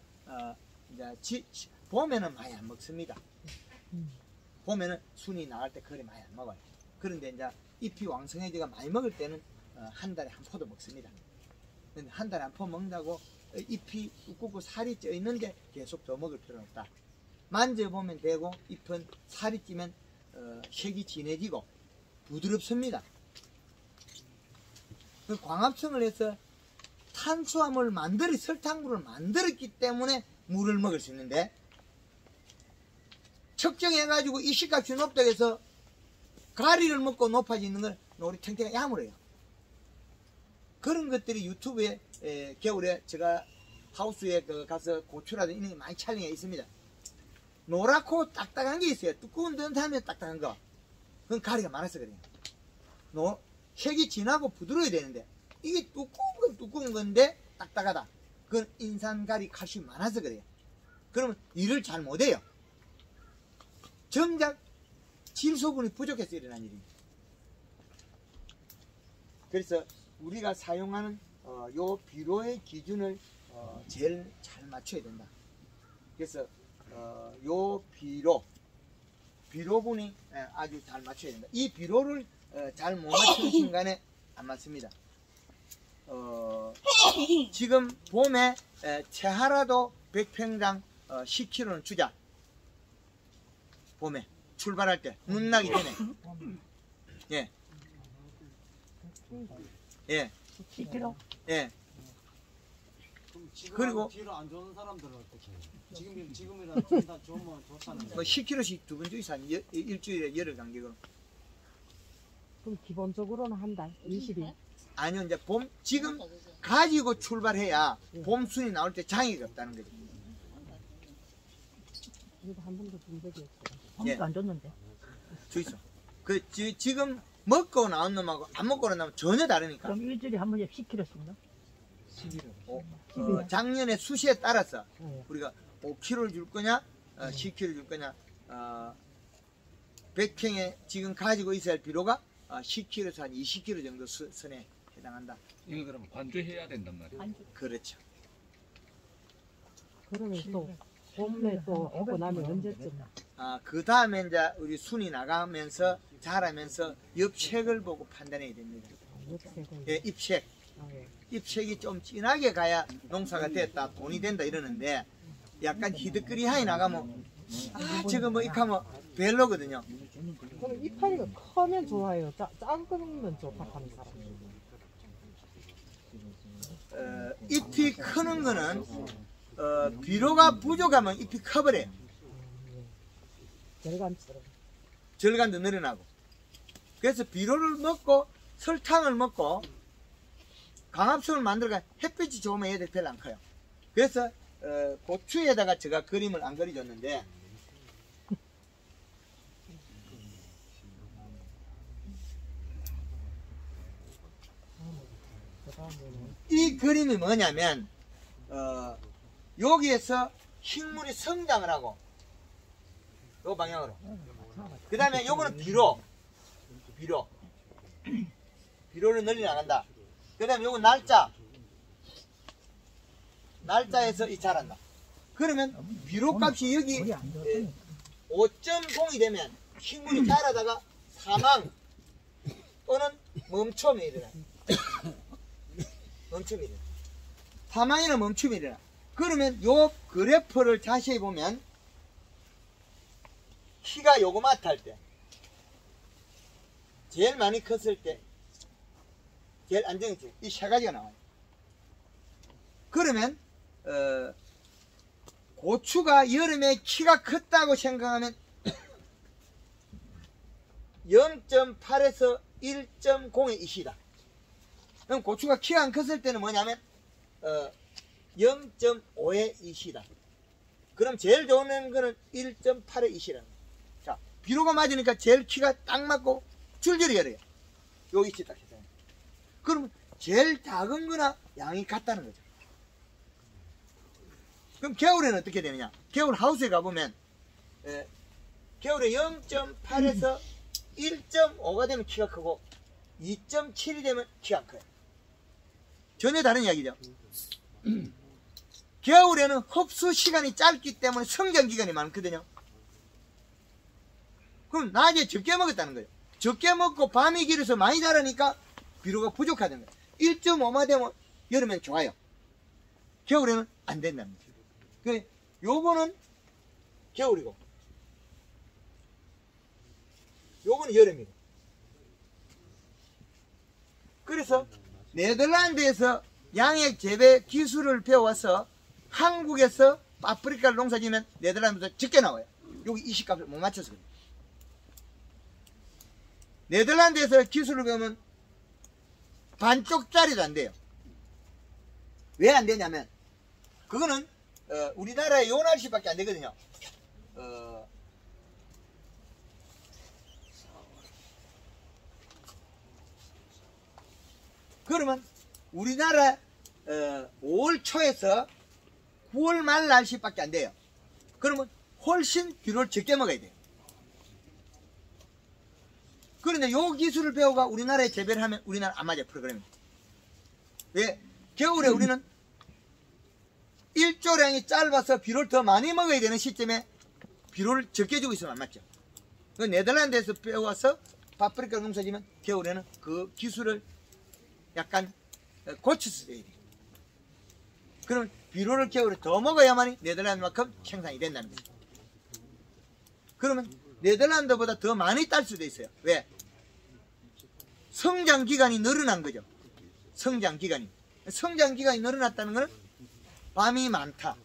이제 봄에는 많이 안 먹습니다. 봄에는 순이 나갈 때 거리 많이 안 먹어요. 그런데 이제 잎이 왕성해지가 많이 먹을 때는 한 달에 한 포도 먹습니다. 근데 한 달에 한 포 먹는다고 잎이 우꾸고 살이 쪄 있는데 계속 더 먹을 필요는 없다. 만져보면 되고 잎은 살이 찌면 색이 진해지고 부드럽습니다. 그 광합성을 해서 탄수화물 설탕물을 만들었기 때문에 물을 먹을 수 있는데, 측정해가지고 이 씨값이 높다고 해서 가리를 먹고 높아지는 걸 우리 탱탱이 야물어요. 그런 것들이 유튜브에 겨울에 제가 하우스에 가서 고추라든지 이런 게 많이 촬영해 있습니다. 노랗고 딱딱한 게 있어요. 두꺼운 듯하면 딱딱한 거. 그건 가리가 많아서 그래요. 색이 진하고 부드러워야 되는데 이게 두꺼운 건 두꺼운 건데 딱딱하다. 그건 인산가리 칼슘이 많아서 그래요. 그러면 일을 잘 못해요. 정작 질소분이 부족해서 일어난 일입니다. 그래서 우리가 사용하는 요 비료의 기준을 제일 잘 맞춰야 된다. 그래서 요 비료분이 아주 잘 맞춰야 된다. 이 비료를 잘 못 맞추는 순간에 안 맞습니다. 지금 봄에 채하라도 100평당 10kg는 주자. 봄에 출발할 때 눈 나기 전에. 예. 예. 10kg? 예. 그리고 뒤로 안 좋은 사람들은 어떻게 해요? 지금이라 다 좋으면 좋다는 뭐 10kg씩 두 번 주기서 한 일주일에 열흘 간격으로. 그럼 기본적으로는 한 달, 20일. 아니요, 이제 지금 가지고 출발해야 봄순이 나올 때 장애가 없다는 거죠. 이거 한 번도 본 적이 없어요. 예. 아무도 안 줬는데. 주이소. 지금 먹고 나온 놈하고 안 먹고 나온 놈은 전혀 다르니까. 그럼 일주일에 한 번에 10kg씩요? 작년에 수시에 따라서 네. 우리가 5kg를 줄 거냐, 10kg 줄 거냐, 100평에 지금 가지고 있어야 할 비료가 10kg에서 한 20kg 정도 선에 해당한다. 이거 그럼 관주해야 된단 말이에요. 그렇죠. 그러면 또 봄에 또 오고 나면 언제쯤? 그 다음에 이제 우리 순이 나가면서 자라면서 엽색을 보고 판단해야 됩니다. 예, 잎색. 잎색이 좀 진하게 가야 농사가 됐다, 돈이 된다 이러는데, 약간 희득거리하게 나가면 지금 뭐 이렇게 하면 별로거든요. 그럼 이파리가 커면 좋아요? 작으면 좋다 하는 사람? 잎이 크는 거는 비료가 부족하면 잎이 커버려요. 절간처럼. 절간도 늘어나고. 그래서 비료를 먹고 설탕을 먹고 강합성을 만들어가 햇빛이 좋으면 얘들 별로 안 커요. 그래서 고추에다가 제가 그림을 안 그려줬는데, 이 그림이 뭐냐면 여기에서 식물이 성장을 하고 요 방향으로, 그 다음에 요거는 비료를 널리 나간다. 그 다음에 요거 날짜에서 이 자란다. 그러면 비료 값이 여기 5.0이 되면 식물이 자라다가 사망 또는 멈춤이 일어나. 사망이나 멈춤이 일어나. 그러면 요 그래프를 자세히 보면 키가 요거마트 할 때, 제일 많이 컸을 때, 제일 안정했지. 이 세 가지가 나와요. 그러면 고추가 여름에 키가 컸다고 생각하면 0.8에서 1.0의 이시다. 그럼 고추가 키가 안 컸을 때는 뭐냐면 0.5의 2시다. 그럼 제일 좋은 거는 1.8의 2시라는 거예요. 자, 비료가 맞으니까 제일 키가 딱 맞고 줄줄이 열어요. 요 위치 딱 해서. 그러면 제일 작은 거나 양이 같다는 거죠. 그럼 겨울에는 어떻게 되느냐? 겨울 하우스에 가보면 겨울에 0.8에서 1.5가 되면 키가 크고 2.7이 되면 키가 커요. 전혀 다른 이야기죠. 겨울에는 흡수 시간이 짧기 때문에 성장 기간이 많거든요. 그럼 낮에 적게 먹었다는 거예요. 적게 먹고 밤이 길어서 많이 자라니까 비료가 부족하다는 거예요. 1.5만 되면 여름엔 좋아요. 겨울에는 안 된다는 거죠. 요거는 겨울이고 요거는 여름이고. 그래서 네덜란드에서 양액 재배 기술을 배워와서 한국에서 파프리카를 농사지면 네덜란드에서 적게 나와요. 여기 이 시값을 못 맞춰서 그래요. 네덜란드에서 기술을 배우면 반쪽짜리도 안 돼요. 왜 안 되냐면 그거는 우리나라의 요 날씨밖에 안 되거든요. 그러면 우리나라 5월 초에서 9월 말 날씨밖에 안 돼요. 그러면 훨씬 비료를 적게 먹어야 돼요. 그런데 요 기술을 배워가 우리나라에 재배를 하면 우리나라 안 맞아요. 프로그램이. 왜? 겨울에 우리는 일조량이 짧아서 비료를 더 많이 먹어야 되는 시점에 비료를 적게 주고 있으면 안 맞죠. 그 네덜란드에서 배워서 파프리카 농사지면 겨울에는 그 기술을 약간 고쳐서 돼야 돼요. 그러면 비료를 겨울에 더 먹어야만이 네덜란드만큼 생산이 된다는 거죠. 그러면 네덜란드보다 더 많이 딸 수도 있어요. 왜? 성장 기간이 늘어난 거죠. 성장 기간이 늘어났다는 것은 밤이 많다.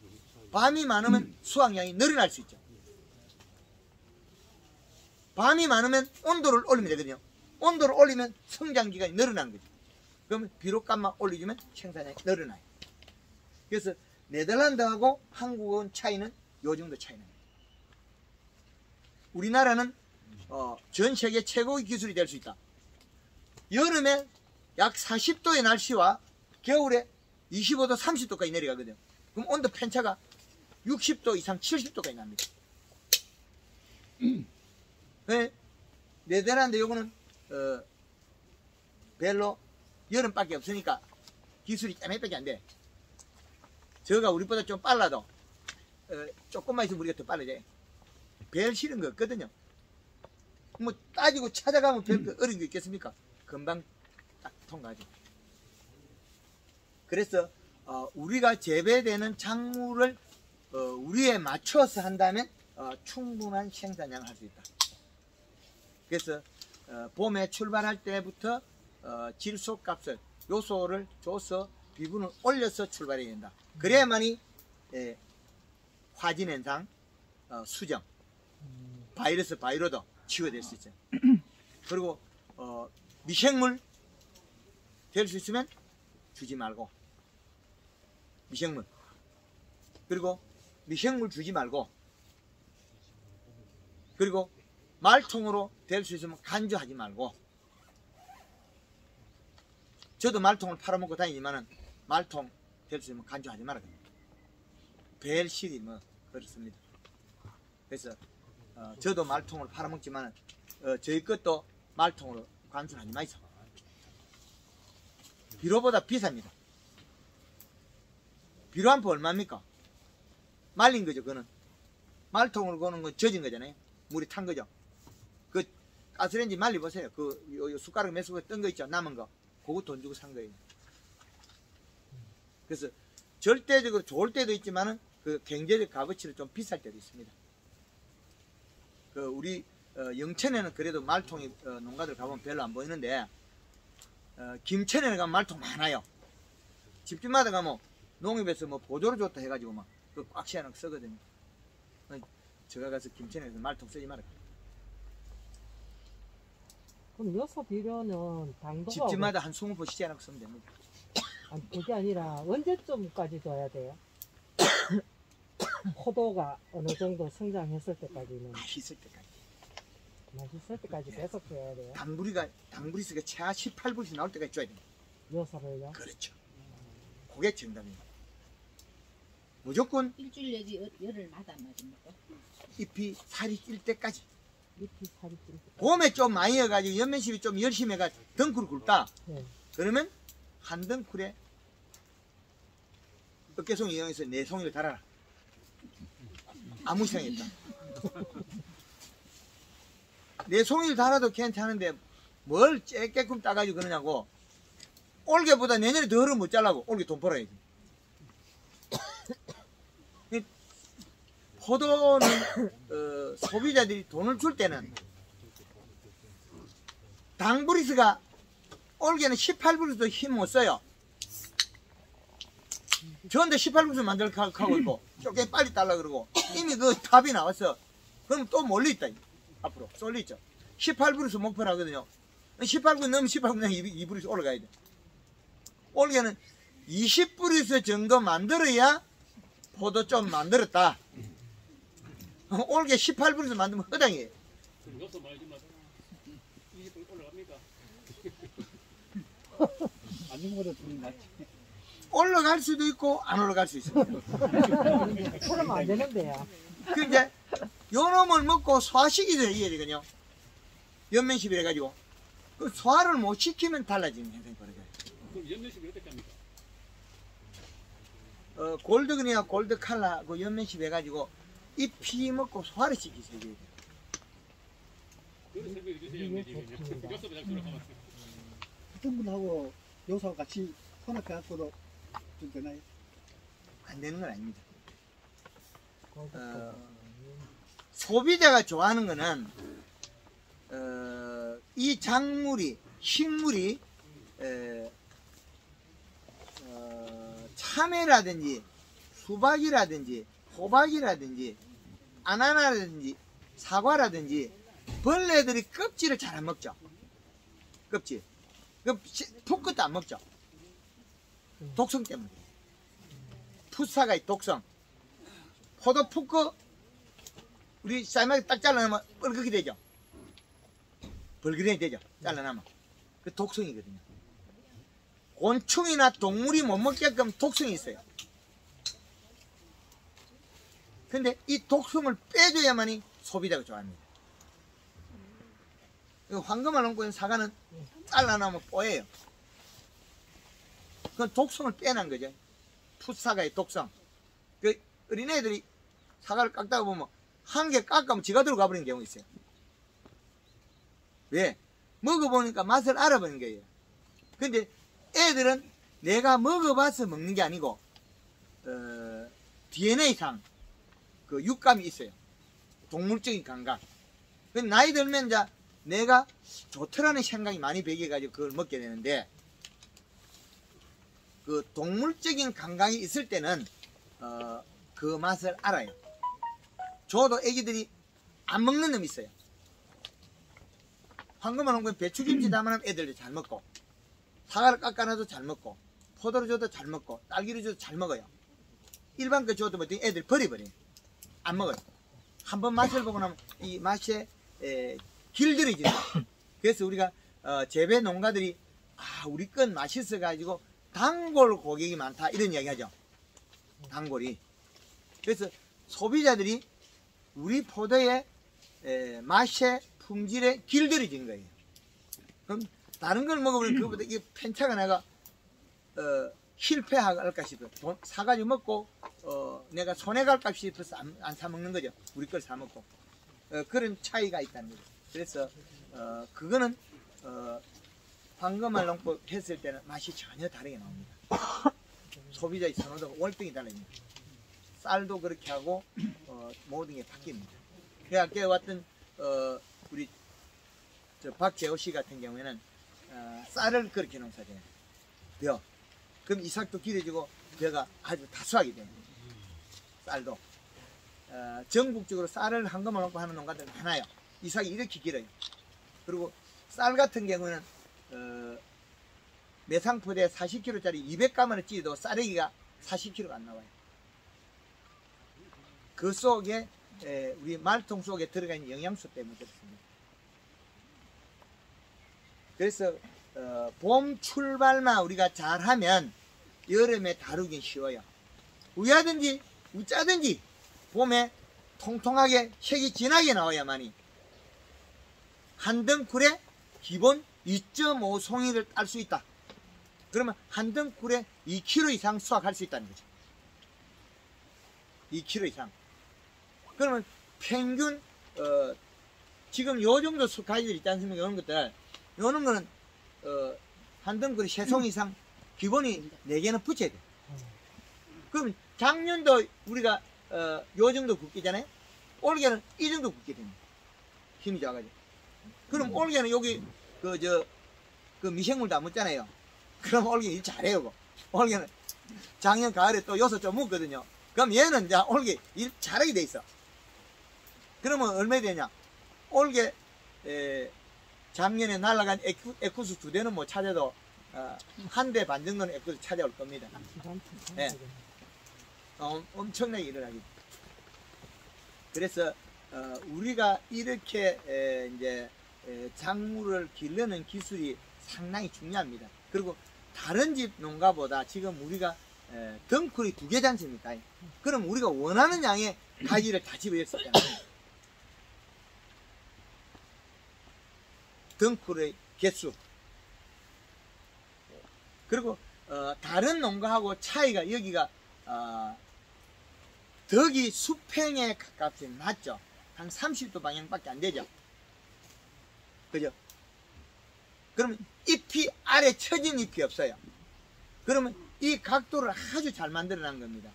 밤이 많으면 수확량이 늘어날 수 있죠. 밤이 많으면 온도를 올리면 되거든요. 온도를 올리면 성장 기간이 늘어난 거죠. 그러면 비료값만 올려주면 생산량이 늘어나요. 그래서 네덜란드하고 한국은 차이는 요 정도 차이 납니다. 우리나라는 전 세계 최고의 기술이 될 수 있다. 여름에 약 40도의 날씨와 겨울에 25도, 30도까지 내려가거든요. 그럼 온도 편차가 60도 이상 70도까지 납니다. 네? 네덜란드 요거는 별로 여름밖에 없으니까 기술이 짬매밖에 안 돼. 저가 우리보다 좀 빨라도 조금만 있으면 우리가 더 빨라져요. 별 실은 거 없거든요. 뭐 따지고 찾아가면 별 어려운 게 있겠습니까? 금방 딱 통과하죠. 그래서 우리가 재배되는 작물을 우리에 맞춰서 한다면 충분한 생산량을 할 수 있다. 그래서 봄에 출발할 때부터 질소값을 요소를 줘서 비분을 올려서 출발해야 된다. 그래야만이 화진 현상, 수정, 바이러도 치유될 수 있죠. 그리고 미생물 될 수 있으면 주지 말고, 미생물, 그리고 미생물 주지 말고, 그리고 말통으로 될 수 있으면 간주하지 말고. 저도 말통을 팔아먹고 다니지만은 말통 될 수 있으면 간주하지 말아야 됩니다. 벨실이 뭐 그렇습니다. 그래서 저도 말통을 팔아먹지만 저희 것도 말통으로 간주하지 마이소. 비료보다 비쌉니다. 비료 한 포 얼마입니까? 말린 거죠. 그거는 말통으로 거는 건 젖은 거잖아요. 물이 탄 거죠. 그 가스레인지 말리 보세요. 그 숟가락 몇 숟가락 뜬 거 있죠. 남은 거 그거 돈 주고 산 거예요. 그래서 절대적으로 좋을 때도 있지만은 그 경제적 값어치를 좀 비쌀 때도 있습니다. 그 우리 영천에는 그래도 말통이 농가들 가보면 별로 안 보이는데 김천에는 가면 말통 많아요. 집집마다 가면 농협에서 뭐 보조를 줬다 해가지고 막 그 꽉 채워놓고 쓰거든요. 제가 가서 김천에서 말통 쓰지 말아요. 그럼 여섯 비료는 당도가 집집마다 한 20포 시켜놓고 쓰면 됩니다. 아니, 그게 아니라 언제쯤까지 둬야 돼요? 포도가 어느 정도 성장했을 때까지는 맛있을 때까지. 맛있을 때까지 계속 둬야 돼요. 당구리스가 최하 18불씩 나올 때까지 줘야 됩니다. 묘사를요? 그렇죠. 그게 정답입니다. 무조건 일주일 내지 열흘마다 맞습니까? 잎이 살이 찔 때까지. 잎이 살이 찔 때. 봄에 좀 많이 해가지고 연면십이 좀 열심히 해가 덩쿨을 굵다. 네. 그러면 한 덩쿨에 어깨송 이용해서 네 송이를 달아라. 아무 이상이 없다. 네 송이를 달아도 괜찮은데 뭘 쬐깨끔 따가지고 그러냐고. 올게보다 내년에 더 흐르면 못 잘라고. 올게 돈 벌어야지. 포도는 소비자들이 돈을 줄 때는 당브리스가 올게는 18브리스도 힘 못 써요. 저한테 18브리스 만들려고 하고 있고 쪼개 빨리 달라 그러고 이미 그 답이 나왔어. 그럼 또 멀리 있다. 앞으로 쏠려 있죠. 18브리스 목표로 하거든요. 18브리스 넘으면 18브리스 2브리스 올라가야 돼. 올게는 20브리스 정도 만들어야 포도 좀 만들었다. 올게 18브리스 만들면 허당이에요. 그럼 여기서 말지 마. 이게 올라갑니까? 아니보다 좀 낫지. 올라갈 수도 있고 안 올라갈 수 있습니다. 그러면 안 되는데요. 그 이제 요 놈을 먹고 소화시키죠 이게 되거든요. 연면십이 해가지고 그 소화를 못 시키면 달라지는 현상이 벌어져요. 그럼 연면십이 어떻게 합니까? 골드그니와 골드 칼라 그 연면십 해가지고 이 피 먹고 소화를 시키세요. 그런 설명해 주세요. 여기서 그냥 돌아가면 어떤 분하고 요사와 같이 혼합해갖고도 좀 되나요? 안 되는 건 아닙니다. 소비자가 좋아하는 거는 이 작물이 식물이 참외라든지 수박이라든지 호박이라든지 아나나라든지 사과라든지 벌레들이 껍질을 잘 안 먹죠. 껍질. 풋 것도 안 먹죠. 독성 때문에. 풋사과의 독성. 포도 풋거 우리 쌀막이 딱 잘라내면 뻘겋게 되죠. 벌그레이 되죠. 잘라내면. 그 독성이거든요. 곤충이나 동물이 못 먹게끔 독성이 있어요. 근데 이 독성을 빼줘야만이 소비자가 좋아합니다. 황금알 얹고 있는 사과는 잘라내면 뽀예요. 그건 독성을 빼낸 거죠. 풋사과의 독성. 그 어린애들이 사과를 깎다가 보면 한 개 깎으면 지가 들어가 버리는 경우가 있어요. 왜? 먹어보니까 맛을 알아버린 거예요. 근데 애들은 내가 먹어봐서 먹는 게 아니고 DNA상 그 육감이 있어요. 동물적인 감각. 나이 들면 이제 내가 좋더라는 생각이 많이 배겨가지고 그걸 먹게 되는데 그 동물적인 감각이 있을 때는 그 맛을 알아요. 저도 애기들이 안 먹는 놈이 있어요. 황금알 얹고 배추김치 담아놓으면 애들도 잘 먹고 사과를 깎아놔도 잘 먹고 포도를 줘도 잘 먹고 딸기를 줘도 잘 먹어요. 일반 거 줘도 애들 버려버려요. 안 먹어요. 한번 맛을 보고 나면 이 맛에 길들여지는 거예요. 그래서 우리가 재배 농가들이 우리 건 맛있어 가지고 단골 고객이 많다 이런 이야기 하죠. 단골이. 그래서 소비자들이 우리 포도의 맛에 품질에 길들여진 거예요. 그럼 다른 걸 먹어보면 그거보다 이게 편차가 내가 실패할까 싶어요. 사가지고 먹고 내가 손해갈까 싶어서 안 사먹는 거죠. 우리 걸 사먹고 그런 차이가 있다는 거죠. 그래서 그거는 황금알 농법 했을 때는 맛이 전혀 다르게 나옵니다. 소비자의 선호도가 월등히 달라집니다. 쌀도 그렇게 하고 모든 게 바뀝니다. 아까 왔던 우리 박재호 씨 같은 경우에는 쌀을 그렇게 농사져요. 벼. 그럼 이삭도 길어지고 벼가 아주 다수하게 돼요. 쌀도. 전국적으로 쌀을 황금알 농법 하는 농가들은 많아요. 이삭이 이렇게 길어요. 그리고 쌀 같은 경우는 매상포대 40kg짜리 200g을 찌도 쌀이기가 40kg가 안 나와요. 그 속에 우리 말통 속에 들어가 있는 영양소 때문에 그렇습니다. 그래서 봄 출발만 우리가 잘하면 여름에 다루긴 쉬워요. 우야든지 우짜든지 봄에 통통하게 색이 진하게 나와야만이 한 덩굴에 기본 2.5 송이를 딸 수 있다. 그러면 한 덩굴에 2kg 이상 수확할 수 있다는 거죠. 2kg 이상. 그러면 평균 지금 요 정도 가지들 있지 않습니까? 이런 것들, 요런 거는 한 덩굴에 3송 이상 기본이 4개는 붙여야 돼. 그럼 작년도 우리가 요 정도 굵기잖아요. 올해는 이 정도 굵게 됩니다. 힘이 좋아가지고. 그럼 올해는 여기 그 미생물도 안 묻잖아요. 그럼 올해 일 잘해요. 올해는 작년 가을에 또 요소 좀 묻거든요. 그럼 얘는 이제 올해 일 잘하게 돼 있어. 그러면 얼마 되냐? 올해 작년에 날아간 에쿠스 2대는 못 찾아도 한 대 반 정도는 에쿠스 찾아올 겁니다. 네. 엄청나게 일어나기. 그래서 우리가 이렇게 이제 작물을 기르는 기술이 상당히 중요합니다. 그리고 다른 집 농가보다 지금 우리가 덩굴이 2개지 않습니까? 그럼 우리가 원하는 양의 가지를 다 집어넣을 수 있잖아요. 덩굴의 개수. 그리고 다른 농가하고 차이가 여기가 덕이 수평에 가깝지 낮죠. 한 30도 방향밖에 안 되죠. 그죠? 그러면 잎이 아래 처진 잎이 없어요. 그러면 이 각도를 아주 잘 만들어 놓은 겁니다.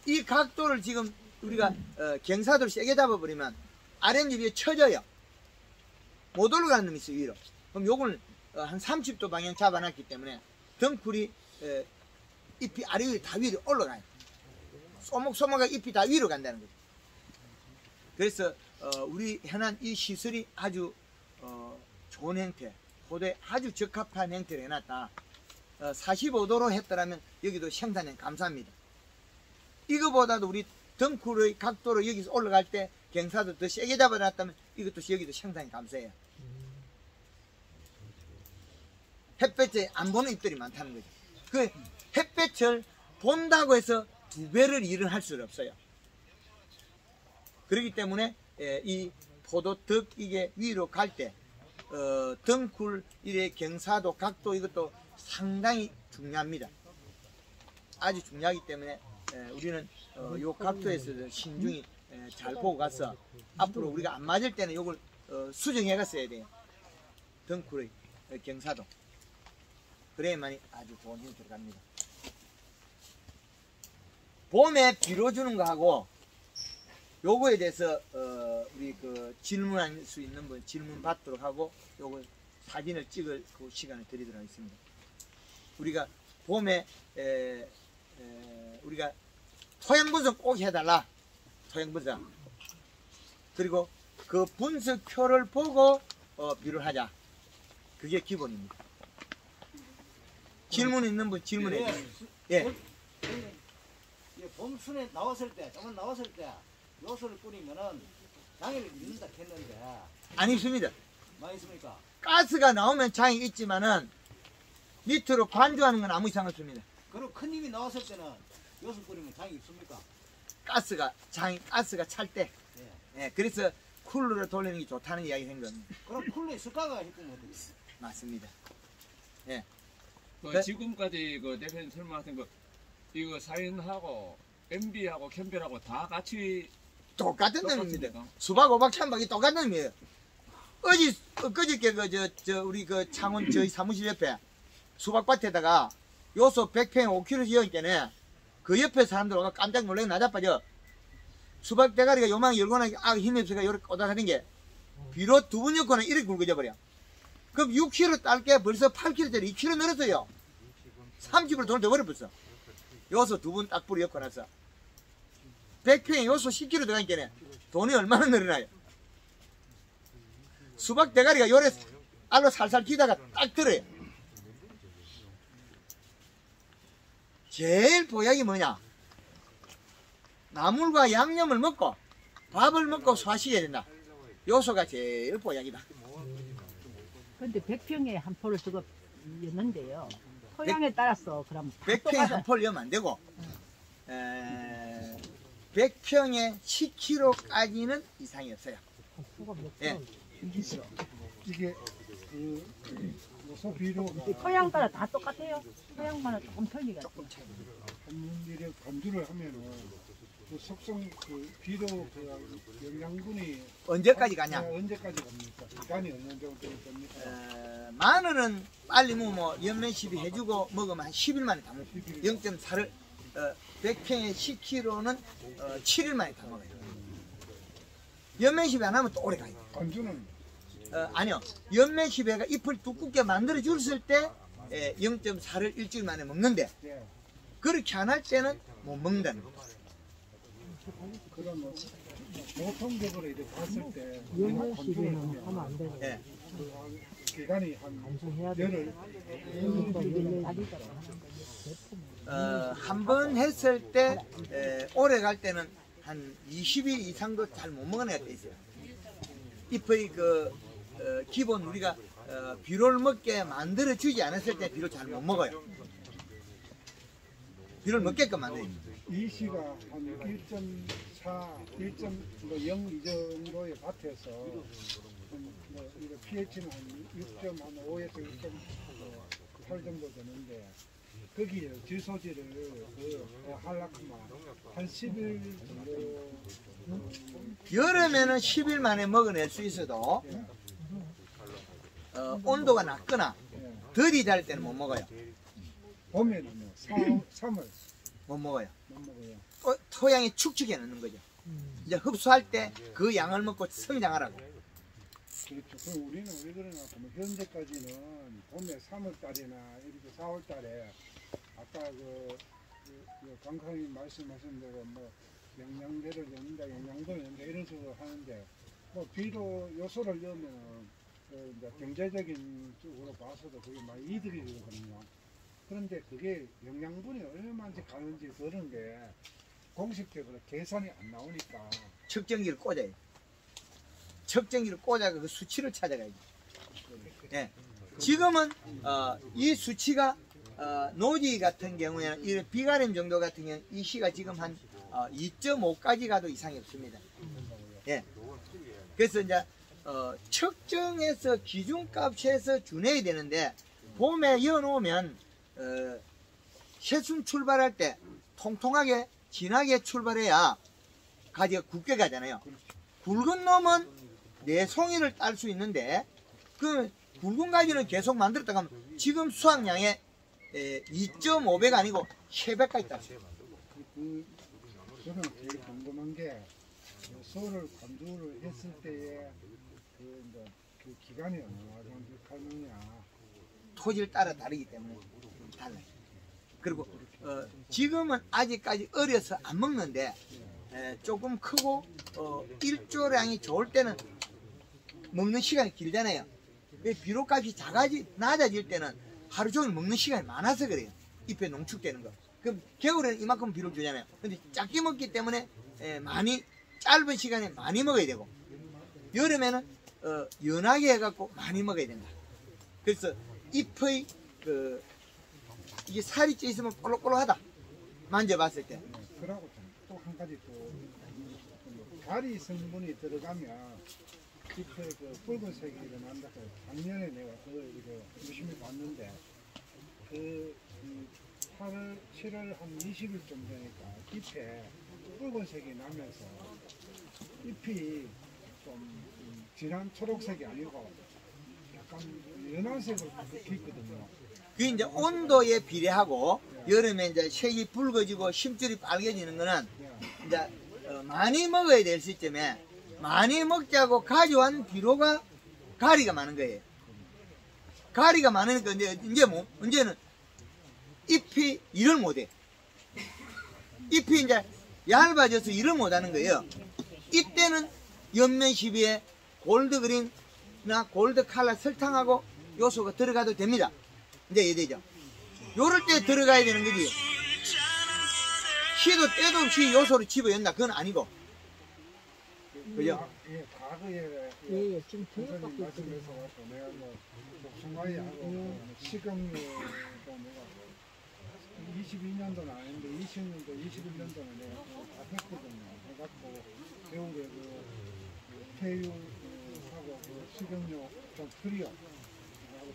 이 각도를 지금 우리가 경사도를 세게 잡아버리면 아랫잎이 처져요. 못 올라가는 놈이 있어요, 위로. 그럼 요걸 한 30도 방향 잡아놨기 때문에 덩굴이 잎이 아래 위로 다 위로 올라가요. 소목소목하게 잎이 다 위로 간다는 거죠. 그래서 우리 현안 이 시설이 아주 좋은 형태, 포도에 아주 적합한 형태를 해놨다. 45도로 했더라면 여기도 생산량 감사합니다. 이거보다도 우리 덩굴의 각도로 여기서 올라갈 때 경사도 더 세게 잡아놨다면 이것도 여기도 생산량 감사해요. 햇볕에 안 보는 잎들이 많다는 거죠. 그 햇볕을 본다고 해서 2배를 일을 할 수는 없어요. 그렇기 때문에 이 포도덕 이게 위로 갈 때 덩굴 일의 경사도 각도 이것도 상당히 중요합니다. 아주 중요하기 때문에 우리는 요 각도에서 신중히 잘 보고 가서 앞으로 우리가 안 맞을 때는 요걸 수정해 갔어야 돼요. 덩굴의 경사도. 그래야만이 아주 좋은 형태로 갑니다. 봄에 비료 주는 거하고 요거에 대해서 우리 그 질문할 수 있는 분 질문 받도록 하고 요거 사진을 찍을 그 시간을 드리도록 하겠습니다. 우리가 봄에 우리가 토양 분석 꼭 해달라. 토양 분석. 그리고 그 분석표를 보고 비료를 하자. 그게 기본입니다. 질문 있는 분 질문해 주세요. 예. 봄순에 나왔을 때, 조금 나왔을 때 요소를 뿌리면은 장애를 입는다 했는데 안 입습니다. 많이 있습니까? 가스가 나오면 장이 있지만은 밑으로 관조하는 건 아무 이상 없습니다. 그리고 큰 잎이 나왔을 때는 요소 뿌리면 장이 입습니까? 가스가 찰 때. 예. 예, 그래서 쿨러를 돌리는 게 좋다는 이야기 한 겁니다. 그럼 쿨러에 습가가 있으면 어떻게? 맞습니다. 예. 지금까지 그 대표님 설명하신 거 이거 사인하고 MB하고 캠벨하고 다 같이 똑같은 놈입니다. 똑같습니까? 수박, 호박, 찬박이 똑같은 놈이에요. 어저께 우리 그 창원 저희 사무실 옆에 수박밭에다가 요소 100평 5kg 지어있겠네. 그 옆에 사람들 오가 깜짝 놀래고 나자빠져. 수박 대가리가 요망 열거나 힘이 없어가 요렇게 꼬닥하는 게 비로 2번 엮거나 이렇게 굵어져 버려. 그럼 6kg 딸 게 벌써 8kg짜리 2kg 늘었어요. 30으로 돈을 더 벌어버렸어. 요소 2번 딱 뿌리 엮고 나서 100평에 요소 10kg 들어가니까 돈이 얼마나 늘어나요. 수박 대가리가 요래 알로 살살 기다가 딱 들어요. 제일 보약이 뭐냐? 나물과 양념을 먹고 밥을 먹고 소화시켜야 된다. 요소가 제일 보약이다. 근데 100평에 한 포를 저거 였는데요. 토양에 따라서 그럼 100평에 한 포를 넣으면 안 되고 100평에 10kg까지는 이상이 없어요. 예. 이게 그 요소 비료 토양 따라 다 똑같아요. 토양마다 조금 틀리가. 한일에 간주를 하면은 그 속성 그 비료 그 영양분이 언제까지 가냐? 언제까지 갑니까? 기간이 어느 정도 됩니까? 마늘은 빨리 뭐 연면 시비 해주고 먹으면 한 10일 만에 다 먹어요. 0.4를 100평에 10kg는 7일 만에 다 먹어요. 연면 시비 안 하면 또 오래 가요. 간주는 아니요. 연면 시비가 잎을 두껍게 만들어 줬을 때 0.4를 일주일 만에 먹는데 예. 그렇게 안 할 때는 못 먹는다는 거예요. 그러면 보통적으로 이렇게 봤을 때 연면 간주를 시비는 하면 하면 안 되고 예. 그 기간이 한 간주해야 돼. 열흘 한 번 했을 때 오래 갈 때는 한 20일 이상도 잘 못 먹는 애가 있어요. 잎의 기본 우리가 비료를 먹게 만들어 주지 않았을 때 비료 잘 못 먹어요. 비료를 먹게끔 만들어요. 이 시가 한 1.4, 1.0 이 정도의 밭에서 뭐 이거 pH는 한 6.5에서 6.8 정도 되는데 거기에 질소질을 할라크마 한 10일 정도 여름에는 10일 만에 먹어낼 수 있어도 온도가 낮거나 더디 잘 때는 못 먹어요. 봄에는요 3월 못 먹어요. 못 먹어요. 토양에 축축해 놓는 거죠. 이제 흡수할 때 그 양을 먹고 성장하라고. 그렇죠. 그럼 우리는 왜 그러나 하면 현재까지는 봄에 3월 달이나 이렇게 4월 달에 아까 그 강사님 말씀하신 대로 뭐 영양제를 넣는다, 영양분을 넣는다 이런 식으로 하는데 뭐 비료 요소를 넣으면 이제 경제적인 쪽으로 봐서도 그게 많이 이득이 되거든요. 그런데 그게 영양분이 얼마만큼 가는지 그런 게 공식적으로 계산이 안 나오니까 측정기를 꽂아요. 측정기를 꽂아서 그 수치를 찾아가야죠. 예. 지금은 이 수치가 노지 같은 경우에는 이 비가림 정도 같은 경우는 이 시가 지금 한 2.5까지 가도 이상이 없습니다. 예. 그래서 이제 측정해서 기준값에서 준해야 되는데 봄에 이어놓으면 새순 출발할 때 통통하게 진하게 출발해야 가지가 굵게 가잖아요. 굵은 놈은 네 송이를 딸 수 있는데 그 굵은 가지는 계속 만들었다가 하면 지금 수확량의 2.5배가 아니고 3배까지 땄어요. 저는 제일 궁금한 게 소를 간주를 했을 때에 그 기간이 얼마나 정도 가느냐. 토지를 따라 다르기 때문에 달라요. 그리고 지금은 아직까지 어려서 안 먹는데 조금 크고 일조량이 좋을 때는 먹는 시간이 길잖아요. 비료값이 낮아질 때는 하루 종일 먹는 시간이 많아서 그래요. 잎에 농축되는 거. 그럼 겨울에는 이만큼 비료를 주잖아요. 근데 작게 먹기 때문에 짧은 시간에 많이 먹어야 되고 여름에는 연하게 해갖고 많이 먹어야 된다. 그래서 잎의 이게 살이 쪄 있으면 볼록볼록하다. 만져봤을 때. 그러고 또 한 가지 또 가리 성분이 들어가면 잎에 그 붉은색이 일어난다. 작년에 내가 그걸 이거 유심히 봤는데 그 8월, 7월 한 20일 좀 되니까 잎에 붉은색이 나면서 잎이 좀 진한 초록색이 아니고 약간 연한색으로 바뀌거든요. 그게 이제 온도에 비례하고 여름에 이제 색이 붉어지고 심줄이 빨개지는 거는 이제 많이 먹어야 될 시점에 많이 먹자고 가져온 비료가 가리가 많은 거예요. 가리가 많으니까 이제는 잎이 일을 못해. 잎이 이제 얇아져서 일을 못하는 거예요. 이때는 옆면 시비에 골드그린이나 골드칼라 설탕하고 요소가 들어가도 됩니다. 이제 이해되죠? 요럴 때 들어가야 되는 거지. 시도 때도 없이 요소를 집어연다. 그건 아니고. 그죠? 예, 과거에 예, 지금 선생님 교육받고 말씀에서 있거든요. 갖고 내가 뭐 복숭아하고 식음료가 내가 22년도는 아닌데 20년도, 21년도는 내가 다 했거든요. 해갖고 배운 게 폐유하고 식음료 좀 트리오 하고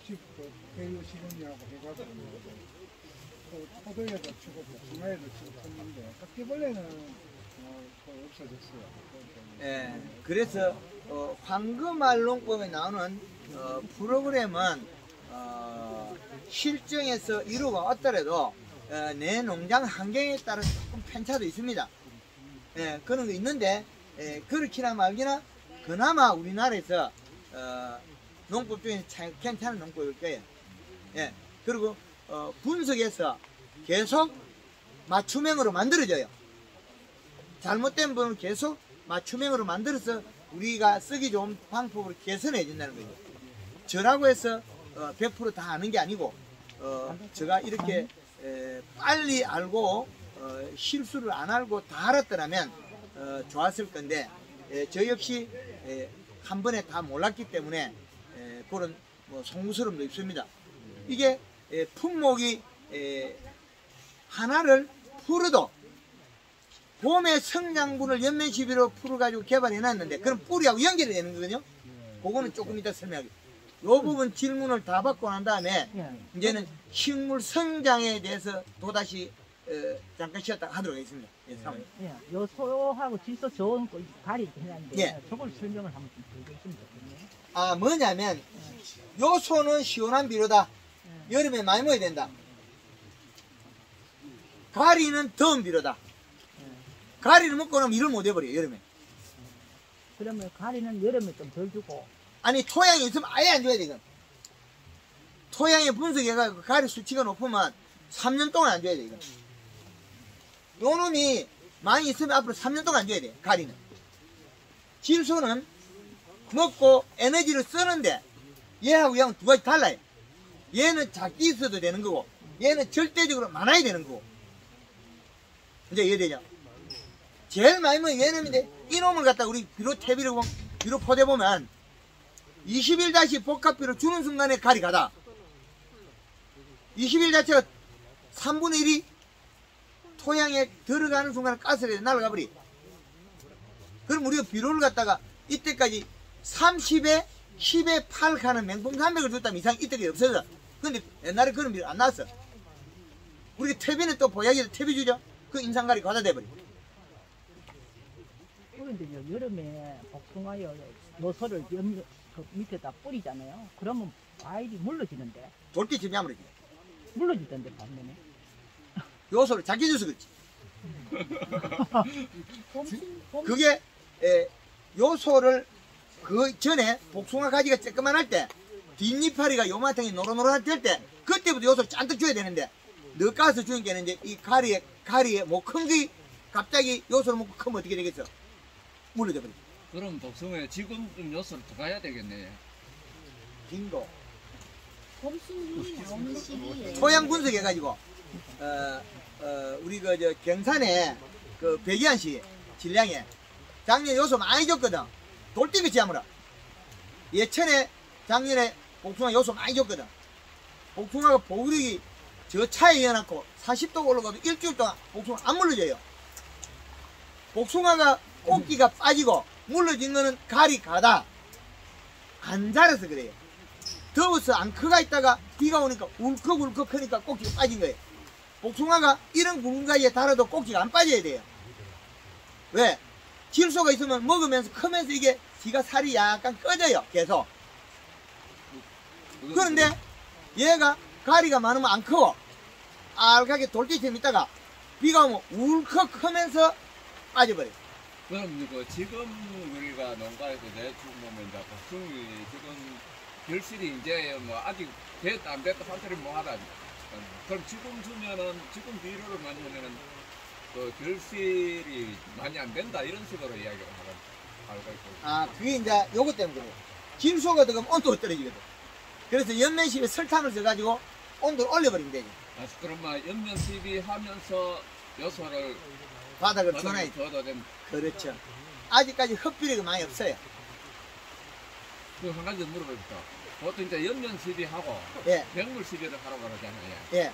폐유 식음료하고 해가지고 또 포도에도 치고 복숭아에도 치고 했는데 바퀴벌레는 없어졌어요. 예, 그래서 황금알 농법에 나오는 프로그램은 실정에서 이루어 왔더라도 내 농장 환경에 따라 조금 편차도 있습니다. 예, 그런 거 있는데 그렇기나 말기나 그나마 우리나라에서 농법 중에 참 괜찮은 농법일 거예요. 예, 그리고 분석해서 계속 맞춤형으로 만들어져요. 잘못된 부분은 계속 맞춤형으로 만들어서 우리가 쓰기 좋은 방법으로 개선해 준다는 거죠. 저라고 해서 100% 다 아는 게 아니고 제가 이렇게 빨리 알고 실수를 안 알고 다 알았더라면 좋았을 건데 저 역시 한 번에 다 몰랐기 때문에 그런 송구스러움도 있습니다. 이게 품목이 하나를 풀어도 봄에 성장분을 연면 시비로 풀어가지고 개발해놨는데 그럼 뿌리하고 연결이 되는 거거든요. 그거는 조금 이따 설명하겠습니다. 이 부분 질문을 다 받고 난 다음에 이제는 식물 성장에 대해서 또다시 잠깐 쉬었다 하도록 하겠습니다. 예, 예, 요소하고 질소 좋은 거 가리 해놨는데 예. 저걸 설명을 한번 좀 해주시면 좋겠네요. 아, 뭐냐면 요소는 시원한 비료다. 여름에 많이 먹어야 된다. 가리는 더운 비료다. 가리를 먹고 나면 일을 못 해버려요, 여름에. 그러면 가리는 여름에 좀 덜 주고. 아니, 토양이 있으면 아예 안 줘야 돼, 이건. 토양에 분석해가지고 가리 수치가 높으면 3년 동안 안 줘야 돼, 이건. 요 놈이 많이 있으면 앞으로 3년 동안 안 줘야 돼, 가리는. 질소는 먹고 에너지를 쓰는데 얘하고 얘하고 두 가지 달라요. 얘는 작게 있어도 되는 거고 얘는 절대적으로 많아야 되는 거고. 이제 이해되죠? 제일 많이 먹는 얘놈인데 이놈을 갖다 우리 비료 태비로 비료 포대 보면 20일 다시 복합비료 주는 순간에 가리 가다. 20일 자체가 3분의 1이 토양에 들어가는 순간에 가스가 날아가 버리. 그럼 우리가 비료를 갖다가 이때까지 30에 10에 8 가는 맹품 300을 줬다면 이상 이때까지 없어져. 근데 옛날에 그런 비료 안 나왔어. 우리가 퇴비는 또 보약에서 퇴비 주죠. 그 인상가리 과다 돼버리. 그런데 여름에 복숭아요 요소를 그 밑에다 뿌리잖아요. 그러면 과일이 물러지는데. 돌기집이 아무래도 물러지던데 반면에. 요소를 작게 줘서 그렇지. 그게 요소를 그 전에 복숭아 가지가 쬐끄만 할 때 뒷잎파리가 요만하게 노릇노릇할 때 그때부터 요소를 잔뜩 줘야 되는데 넣어가서 주는 게 이제 이 가리에 뭐 큰 게 갑자기 요소를 먹고 크면 어떻게 되겠어? 물러져 버려. 그럼 복숭아에 지금 좀 요소를 더 가야 되겠네. 빙고. 봄순이 나오는 시기에 토양 분석해가지고 우리 그 경산에 그 백이안시 진량에 작년 요소 많이 줬거든. 돌덩이치 하므라. 예천에 작년에 복숭아 요소 많이 줬거든. 복숭아가 보글이 저 차에 이어놨고 40도 올라가도 일주일 동안 복숭아 안 물러져요. 복숭아가 꼭지가 빠지고 물러진 거는 가리 가다 안 자라서 그래요. 더워서 안 커가 있다가 비가 오니까 울컥울컥 크니까 꼭지가 빠진 거예요. 복숭아가 이런 굵은 가지에 달아도 꼭지가 안 빠져야 돼요. 왜? 질소가 있으면 먹으면서 크면서 이게 지가 살이 약간 꺼져요. 계속. 그런데 얘가 가리가 많으면 안 커. 알하게 돌기처럼 있다가 비가 오면 울컥 크면서 빠져버려요. 그럼 그 지금 우리가 농가에서 내주면 이제 복숭이 지금 결실이 이제 뭐 아직 됐다 안 됐다 판단을 못 하다. 그럼 지금 주면은 지금 비료를 많이 하면은 그 결실이 많이 안 된다 이런 식으로 이야기를 하고 있고. 아, 그게 이제 요것 때문에 그래요. 질소가 들어가면 온도가 떨어지거든. 그래서 연면십에 설탕을 써가지고 온도를 올려버리면 되죠. 아, 그럼 막 연면 시비 하면서 요소를 바닥을 줘놔야 돼. 줘도 된. 그렇죠. 아직까지 흡비료가 많이 없어요. 그한 가지 더 물어볼까? 보통 이제 연면 시비하고 예, 맹물 시비를 하라고 그러잖아요. 예.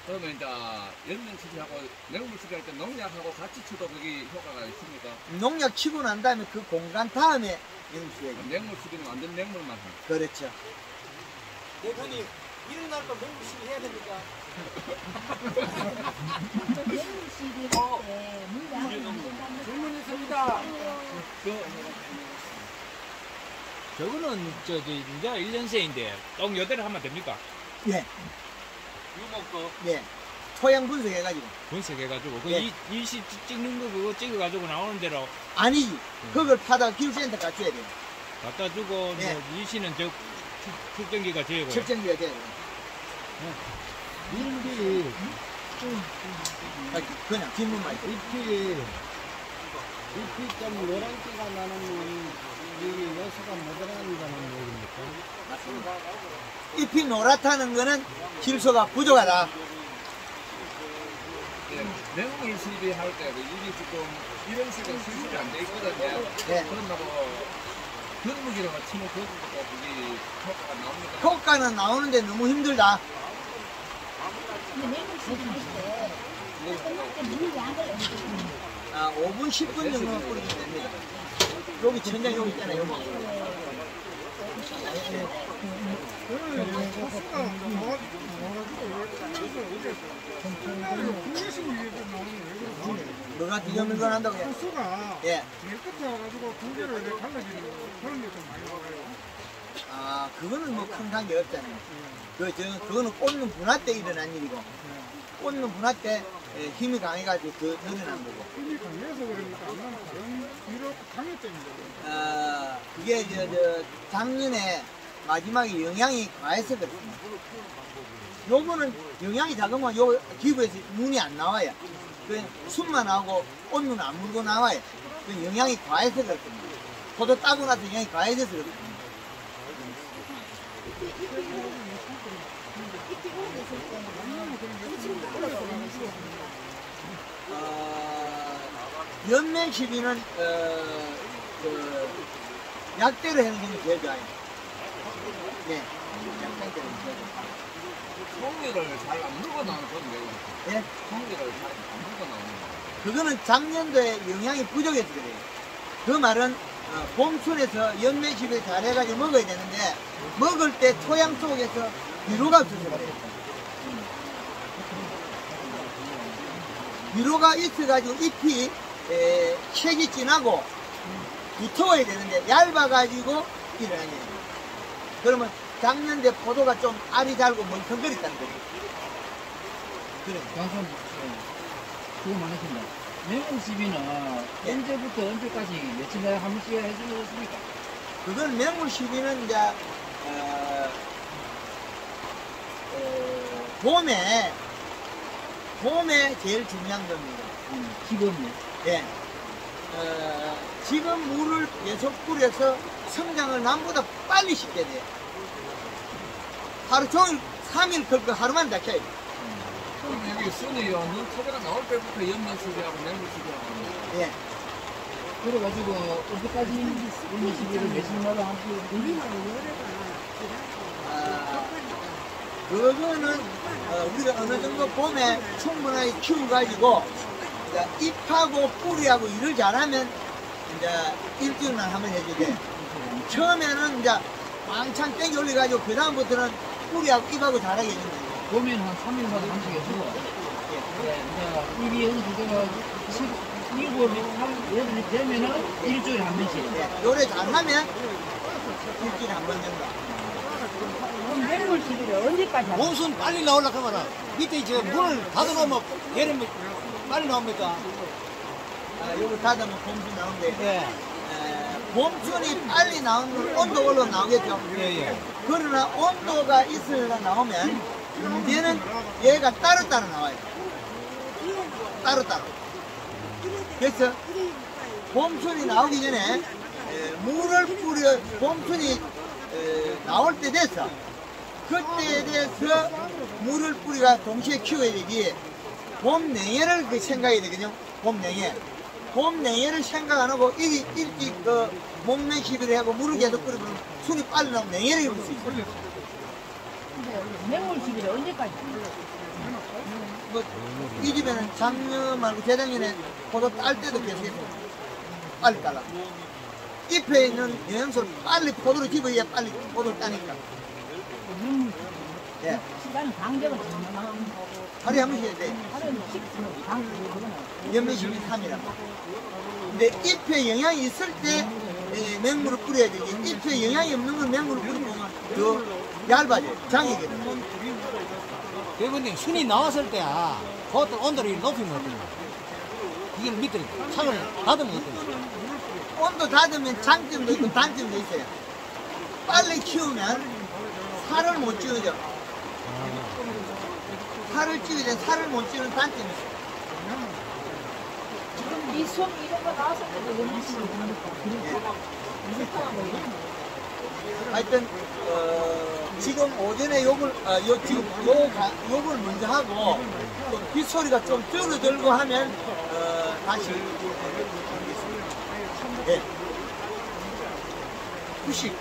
그러면 이제 연면 시비하고 맹물 시비할 때 농약하고 같이 쳐도 그게 효과가 있습니까? 농약 치고 난 다음에 그 공간 다음에 연수해야 돼. 맹물 시비는 완전 맹물만 하고. 그렇죠. 대표님 일어날 거 맹구실 해야 됩니까? 질문 있습니다. 저거는 이제 1년생인데 똥 여대를 하면 됩니까? 예, 유목도 예. 토양 분석해가지고. 분석해가지고 그 예. 일시 찍는 거 그거 찍어가지고 나오는 대로 아니지. 그걸 파다가 기술센터 갖춰야 돼요. 갖다 주고 예. 뭐 일시는 저 측정기가 되고 측정기가 돼야 돼요. 이런 게 그냥 뒷문만 있고. 잎이 좀 노란기가 나는 이 요소가 모자란다는 얘기입니까? 맞습니다. 잎이 노랗다는 거는 질소가 부족하다. 예, 맹물 시비할 때 그 일이 조금 이런 식으로 수습이 안 돼 있거든요. 예. 그런다고 견무기라고 치면 그것도 그게 효과가 나옵니까? 효과는 나오는데 너무 힘들다. 아, 5분, 10분 정도 뿌리면 됩니다. 여기 천장 여기 있잖아요. 요거. 뭐가 뒤집는 건 한다고요? 호수가 예. 맨 끝에 와가지고 두 개로 이렇게 갈라지는 그런 게 좀 많이 나와요. 아, 그거는 뭐 큰 관계 없잖아요. 그거는 꽂는 분화 때 일어난 일이고, 꽂는 분화 때 힘이 강해가지고 그 늘어난 거고. 힘이 강해서 그러니까 아마 다른 위로 강했던데. 그게 작년에 마지막에 영양이 과해서 그렇습니다. 요거는 영양이 작으면 요 기부에서 눈이 안 나와요. 그 숨만 나오고 온눈 안 물고 나와요. 그 영양이 과해서 그렇습니다. 포도 따고 나서 영양이 과해져서 그렇습니다. 연면 시비는 약대로 하는 게 제일 좋아요. 네, 약대로 제일 좋아요. 송이를 잘 안 물고 나오는 건 왜 그렇죠? 예? 송이를 잘 안 물고 나오는 거. 그거는 작년도에 영양이 부족해서 그래요. 그 말은 봄순에서 연면 시비 잘해가지고 먹어야 되는데 먹을 때 토양 속에서 위로가 없어서 그래요. 위로가 있어가지고 잎이 색이 진하고 두터워야 되는데 얇아가지고 일어나요. 그러면 작년에 포도가 좀 알이 달고 멍텅거렸다는 거죠. 그래. 강선 수고 많으십니다. 맹물 시비는 언제부터 언제까지 며칠날 한 번씩 해주는 것입니까? 그건 맹물 시비는 이제 봄에 제일 중요한 겁니다. 지금요? 예. 지금 물을 계속 뿌려서 성장을 남보다 빨리 시켜야 돼요. 하루 종일 3일 걸고 하루만 닦여요. 그럼 여기 순이요. 눈 토대가 나올 때부터 연면 시비하고 맹물 시비하고. 예. 그래가지고 언제까지 맹물 시비를 며칠마다 한 번? 그거는 우리가 어느 정도 봄에 충분하게 키워가지고 잎하고 뿌리하고 일을 잘하면 이제 일주일만 한번 해주게. 처음에는 이제 왕창 땡겨 올려가지고 그 다음부터는 뿌리하고 잎하고 잘하게 해주는 거예요. 봄에는 한 3일마다 한 번씩 해주고 이제 입이 어느 정도가 7월, 8월 되면은 일주일에 한 번씩. 네, 요래 잘하면 일주일에 한 번 정도. 맹물 시비를 언제까지 하죠? 봄순 빨리 나오려고 하면 밑에 지금 문을 닫아놓으면 얘는 빨리 나옵니까? 요거 닫으면 봄순 나오는데 예. 봄순이 빨리 나오면 온도 올라 나오겠죠. 예. 그러나 온도가 있어야 나오면 문제는 얘가 따로따로 나와요. 따로따로. 그래서 봄순이 나오기 전에 물을 뿌려 봄순이 나올 때 돼서 그때에 대해서 물을 뿌리가 동시에 키워야 되지. 봄 냉해를 그 생각해야 되거든요. 봄 냉해. 봄 냉해를 생각 안 하고 일찍 그 목매 시비를 하고 물을 계속 끓이면 순이 빨리 나오면 냉해를 입을 수 있어요. 근데 맹물시비를 언제까지? 이 집에는 작년 말고 재작년에 포도 딸 때도 계속 했어요. 빨리 따라. 잎에 있는 영양소를 빨리 포도로 집어야 빨리 포도를 따니까. 예. 시간 간격은 장난하는 거고. 하루에 한 번씩 해야 돼. 하루에 10분 그거는. 연매시비 3이란 근데 잎에 영향이 있을 때 맹물을 뿌려야 되지. 잎에 영향이 없는 건 맹물을 뿌리면 더 얇아져요. 장이거든. 대부분 순이 나왔을 때야 그것도 온도를 높이면 어떡해. 이걸 밑에 창을 닫으면 어떡해. 온도 닫으면 장점도 있고 단점도 있어요. 빨리 키우면 살을 못 찌우죠. 살을 찌우면 살을 못 찌우는 단점이 있어요. 지금 이 수업 이런 거 나왔을 때도 연매시비 되니까. 비슷한 거 이런 거. 하여튼 지금 오전에 요걸 먼저 하고 빗소리가 좀 줄어들고 하면 다시 예. 90